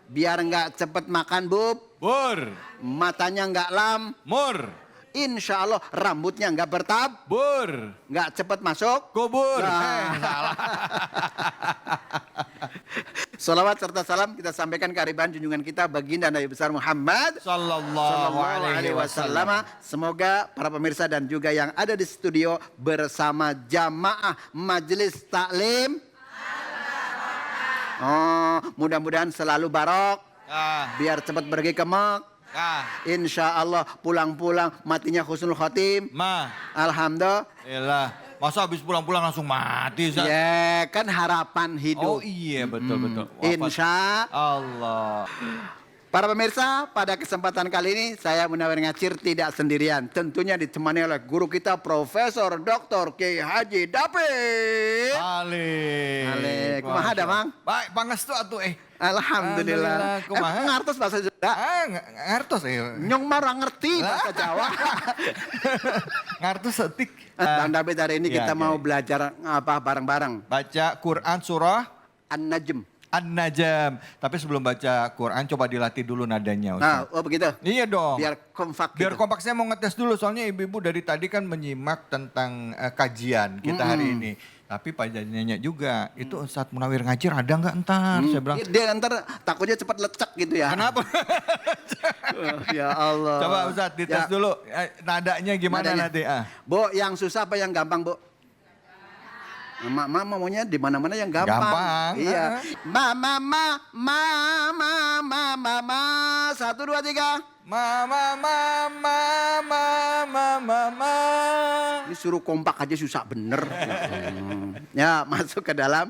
Biar nggak cepet makan bur. Matanya nggak lam. Insya Allah rambutnya nggak bertabur. Nggak cepet masuk kubur. Salah. Salawat serta salam kita sampaikan ke hariban junjungan kita baginda Nabi besar Muhammad Sallallahu alaihi wasallam. Semoga para pemirsa dan juga yang ada di studio bersama jamaah Majelis Taklim mudah-mudahan selalu barok. Biar cepat pergi ke Mekah. Insya Allah pulang-pulang matinya husnul khotim. Alhamdulillah. Masa habis pulang-pulang langsung mati, Ustaz? Ya, kan harapan hidup. Oh iya, betul-betul. Insya Allah. Para pemirsa, pada kesempatan kali ini saya Munawir Ngacir tidak sendirian. Tentunya ditemani oleh guru kita Profesor Dr. Kiai Haji David. Ale. Kumaha da, Mang? Baik, pangestu atuh Alhamdulillah. Kumaha? Ngartos bahasa Sunda? Ngartos Nyong marah ngerti bahasa Jawa. Ngartos setik. Bang David, hari ini kita mau belajar apa bareng-bareng? Baca Quran surah An-Najm. An-Najm. Tapi sebelum baca Quran coba dilatih dulu nadanya, Ustaz. Begitu? Iya dong. Biar kompak Biar gitu. kompak, saya mau ngetes dulu. Soalnya ibu-ibu dari tadi kan menyimak tentang kajian kita hari ini. Tapi pajannya juga, itu Ustadz Munawir Ngacir ada nggak entar? Saya bilang. Dia ntar takutnya cepat lecek gitu ya. Kenapa? Ya Allah. Coba Ustadz dites dulu, nadanya gimana nanti? Bu, yang susah apa yang gampang, Bu? Mama maunya di mana-mana yang gampang. Gampang. Iya. Mama. 1, 2, 3. Mama. Ini suruh kompak aja susah bener. Ya, masuk ke dalam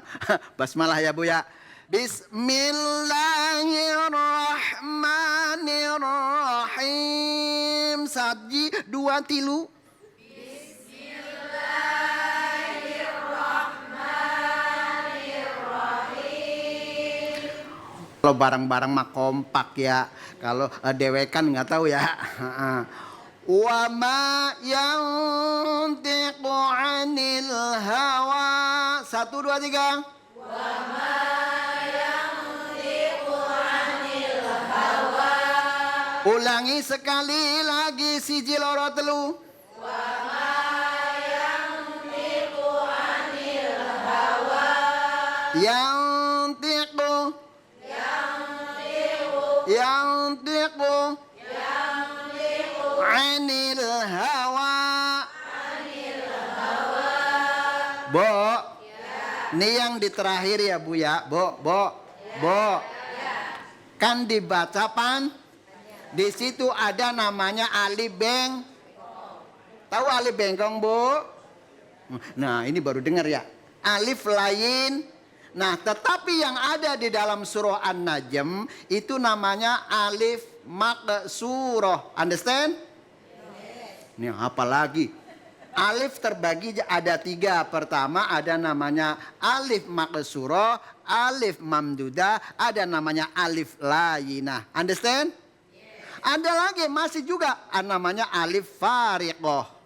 basmalah ya, Bu ya. Bismillahirrahmanirrahim. 1, 2, 3. Kalau barang-barang mah kompak ya. Kalau dewekan nggak tahu ya. Wa ma yantiqu 'anil hawa. 1, 2, 3. Wa ma yantiqu 'anil hawa. Ulangi sekali lagi siji loro telu. Wa ma yantiqu 'anil hawa. Yantiqu 'anil hawa. Bo, ini yang di terakhir ya Bu ya. Bo. Kan dibaca di situ ada namanya alif Tahu alif bengkong, Bu? Nah, ini baru dengar ya. Alif lain. Nah, tetapi yang ada di dalam surah An-Najm itu namanya alif maksurah. Understand? Ini apa lagi? Alif terbagi ada 3. Pertama ada namanya alif maksurah, alif mamdudah, ada namanya alif layinah. Understand? Ada lagi masih juga namanya alif fariqah.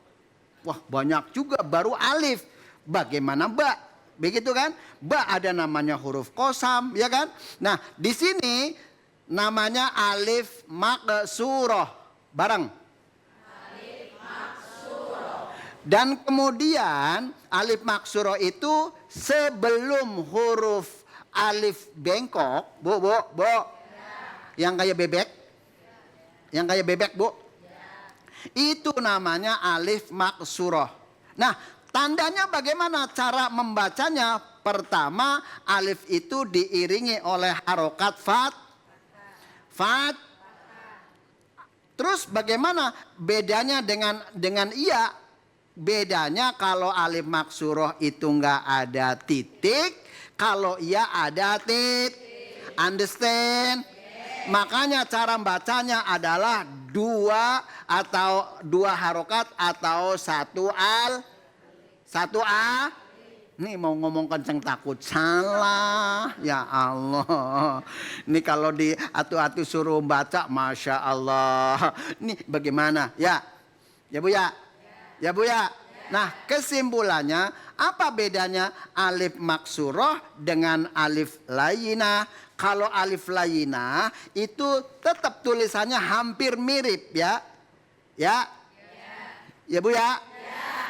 Wah, banyak juga baru alif. Bagaimana ba? Begitu kan? Ba ada namanya huruf qasam, ya kan? Nah, di sini namanya alif maksurah. Bareng. Alif maksurah. Dan kemudian alif maksurah itu sebelum huruf alif bengkok, Bu. Yang kayak bebek. Yang kayak bebek, Bu. Itu namanya alif maksurah. Nah, tandanya bagaimana cara membacanya? Pertama, alif itu diiringi oleh harokat fat. Terus bagaimana bedanya dengan iya? Bedanya kalau alif maksurah itu enggak ada titik, kalau iya ada titik. Understand? Makanya cara bacanya adalah 2 harokat atau 1 A. Nih mau ngomong kenceng takut salah. Ya Allah. Ini kalau di atu-atu suruh baca, Masya Allah. Nih bagaimana? Ya Bu ya. Ya Bu ya. Nah, kesimpulannya apa bedanya alif maksurah dengan alif layinah? Kalau alif layinah itu tetap tulisannya hampir mirip ya. Ya Bu ya.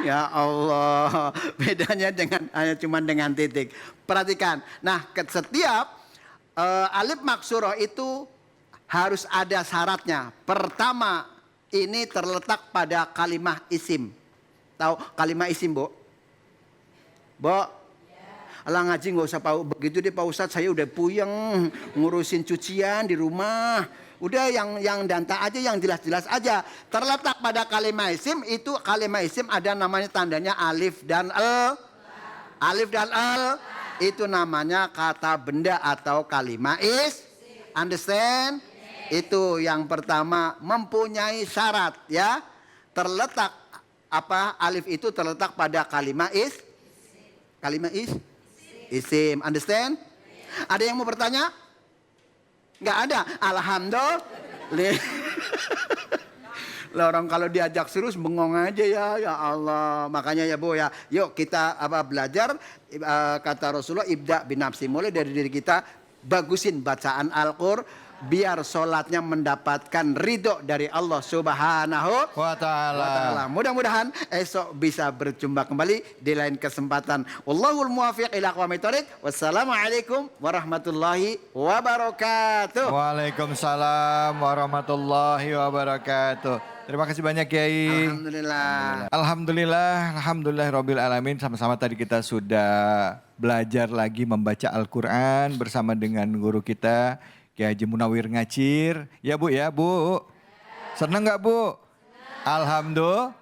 Ya Allah, bedanya hanya cuma dengan titik. Perhatikan. Nah, setiap alif maksurah itu harus ada syaratnya. Pertama, ini terletak pada kalimah isim. Tahu kalimah isim, Bu? Alah ngaji nggak usah begitu deh Pak Ustadz, saya udah puyeng ngurusin cucian di rumah. Udah yang danta aja, yang jelas-jelas aja. Terletak pada kalimah isim, itu kalimah isim ada namanya tandanya alif dan al. Alif dan al itu namanya kata benda atau kalimah Understand? Itu yang pertama, mempunyai syarat ya. Terletak alif itu terletak pada kalimah isim. Understand? Ada yang mau bertanya? Nggak ada. Alhamdulillah. Lah orang kalau diajak serius bengong aja ya Allah. Makanya ya Bu ya, yuk kita belajar kata Rasulullah, ibda binafsi, mulai dari diri kita, bagusin bacaan Al-Qur'an biar sholatnya mendapatkan ridho dari Allah Subhanahu wa Ta'ala. Mudah-mudahan esok bisa berjumpa kembali di lain kesempatan. Wallahul muwaffiq ila aqwamit thoriq. Wassalamualaikum warahmatullahi wabarakatuh. Waalaikumsalam warahmatullahi wabarakatuh. Terima kasih banyak Kiai. Alhamdulillah Rabbil Alamin. Sama-sama tadi kita sudah belajar lagi membaca Al-Quran bersama dengan guru kita Kiai Haji Munawir Ngacir. Ya Bu ya Bu. Senang gak Bu? Alhamdulillah.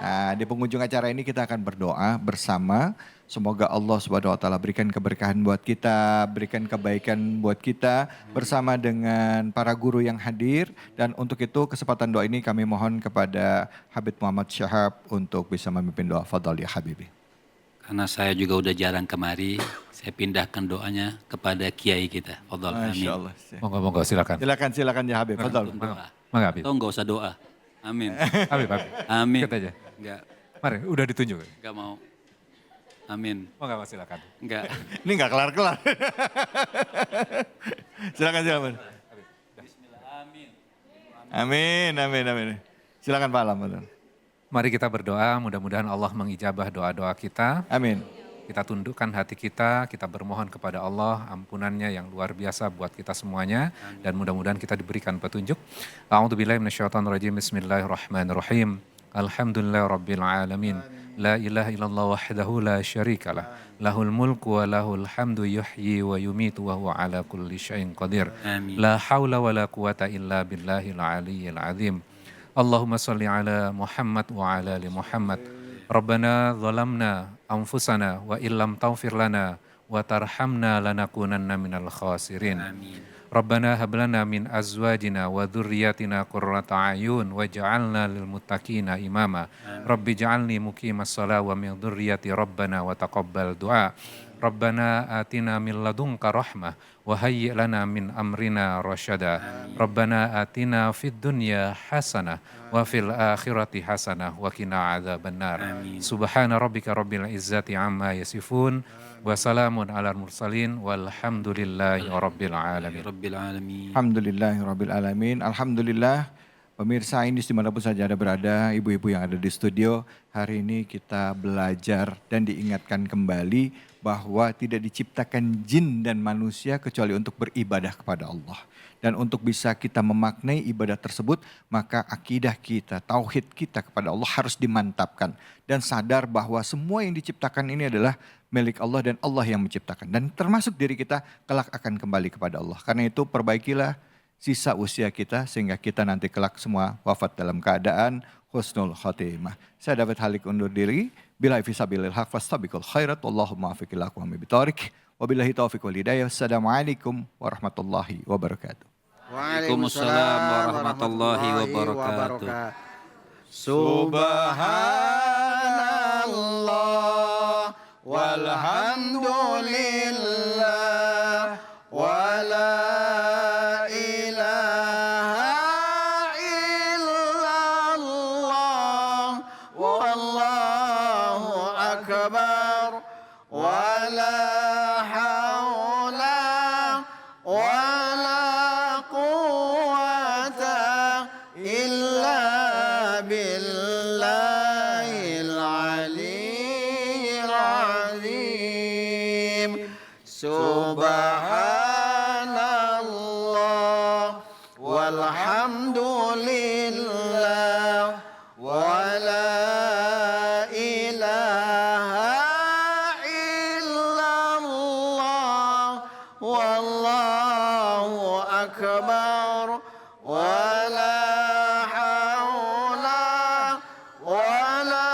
Nah, di penghujung acara ini kita akan berdoa bersama. Semoga Allah Subhanahu wa Ta'ala berikan keberkahan buat kita, berikan kebaikan buat kita bersama dengan para guru yang hadir. Dan untuk itu kesempatan doa ini kami mohon kepada Habib Muhammad Syahab untuk bisa memimpin doa. Fadhal ya Habibi. Karena saya juga udah jarang kemari, saya pindahkan doanya kepada kiai kita. Fadhal, amin. Monggo silakan. Silakan ya Habib. Fadhal. Monggo Habib. Atau enggak usah doa. Amin. Habib. Amin. Ikut aja. Enggak. Mari, udah ditunjuk. Enggak mau. Amin. Monggo silakan. Enggak. Ini enggak kelar-kelar. Silakan. Bismillah. Amin. Silakan Pak Alam. Mari kita berdoa, mudah-mudahan Allah mengijabah doa-doa kita. Amin. Kita tundukkan hati kita bermohon kepada Allah ampunannya yang luar biasa buat kita semuanya. Dan mudah-mudahan kita diberikan petunjuk. A'udzubillahi minasyaitonirrajim. Bismillahirrahmanirrahim. Alhamdulillah Rabbil Alamin. لا إله إلا الله وحده لا شريك له له الملك وله الحمد يحيي ويميت وهو على كل شيء قدير آمين. لا حول ولا قوة إلا بالله العلي العظيم اللهم صل على محمد وعلى آل محمد ربنا ظلمنا أنفسنا وإن لم تغفر لنا وترحمنا لنكونن من الخاسرين آمين. ربنا هب لنا من أزواجنا وذرياتنا قرة أعين واجعلنا للمتقين إماما رب اجعلني مقيم الصلاة ومن ذريتي ربنا وتقبل دعاء ربنا آتنا من لدنك رحمة وهيئ لنا من أمرنا رشدا ربنا آتنا في الدنيا حسنة وفي الآخرة حسنة وقنا عذاب النار سبحان ربك رب العزة عما يصفون Wassalamun ala mursalin walhamdulillahi rabbil alamin. Rabbil alamin. Alhamdulillahirrabbilalamin. Alhamdulillah, pemirsa ini dimanapun saja Anda berada, ibu-ibu yang ada di studio, hari ini kita belajar dan diingatkan kembali bahwa tidak diciptakan jin dan manusia kecuali untuk beribadah kepada Allah. Dan untuk bisa kita memaknai ibadah tersebut, maka akidah kita, tauhid kita kepada Allah harus dimantapkan. Dan sadar bahwa semua yang diciptakan ini adalah milik Allah dan Allah yang menciptakan. Dan termasuk diri kita kelak akan kembali kepada Allah. Karena itu perbaikilah sisa usia kita sehingga kita nanti kelak semua wafat dalam keadaan husnul khotimah. Saya David Halik undur diri. Billahi fisabilil haq fastabiqul khairat. Wallahumma afiqillah wa bitarik. Wabillahi taufiq wal hidayah. Assalamualaikum warahmatullahi wabarakatuh. Waalaikumsalam warahmatullahi wabarakatuh. Subhanallah walhamdulillah wala ilaha illallah wallahu akbar wala haula wala quwwata illa billahil aliyyil azim. Subhanallah walhamdulillah wala ilaha illallah wallahu akbar wala haula wala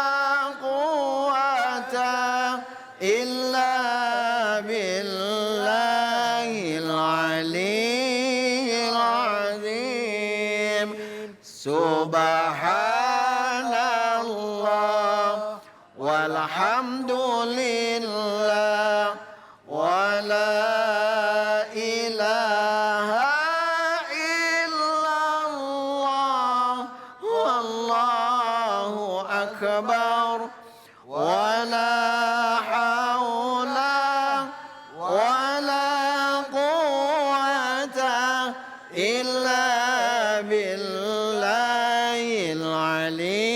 quwwata illa billahil aliyyil azim. Subhanallah walhamdulillah wala ilaha illallah wallahu akbar wala haula wala quwwata illa billahil aliyyil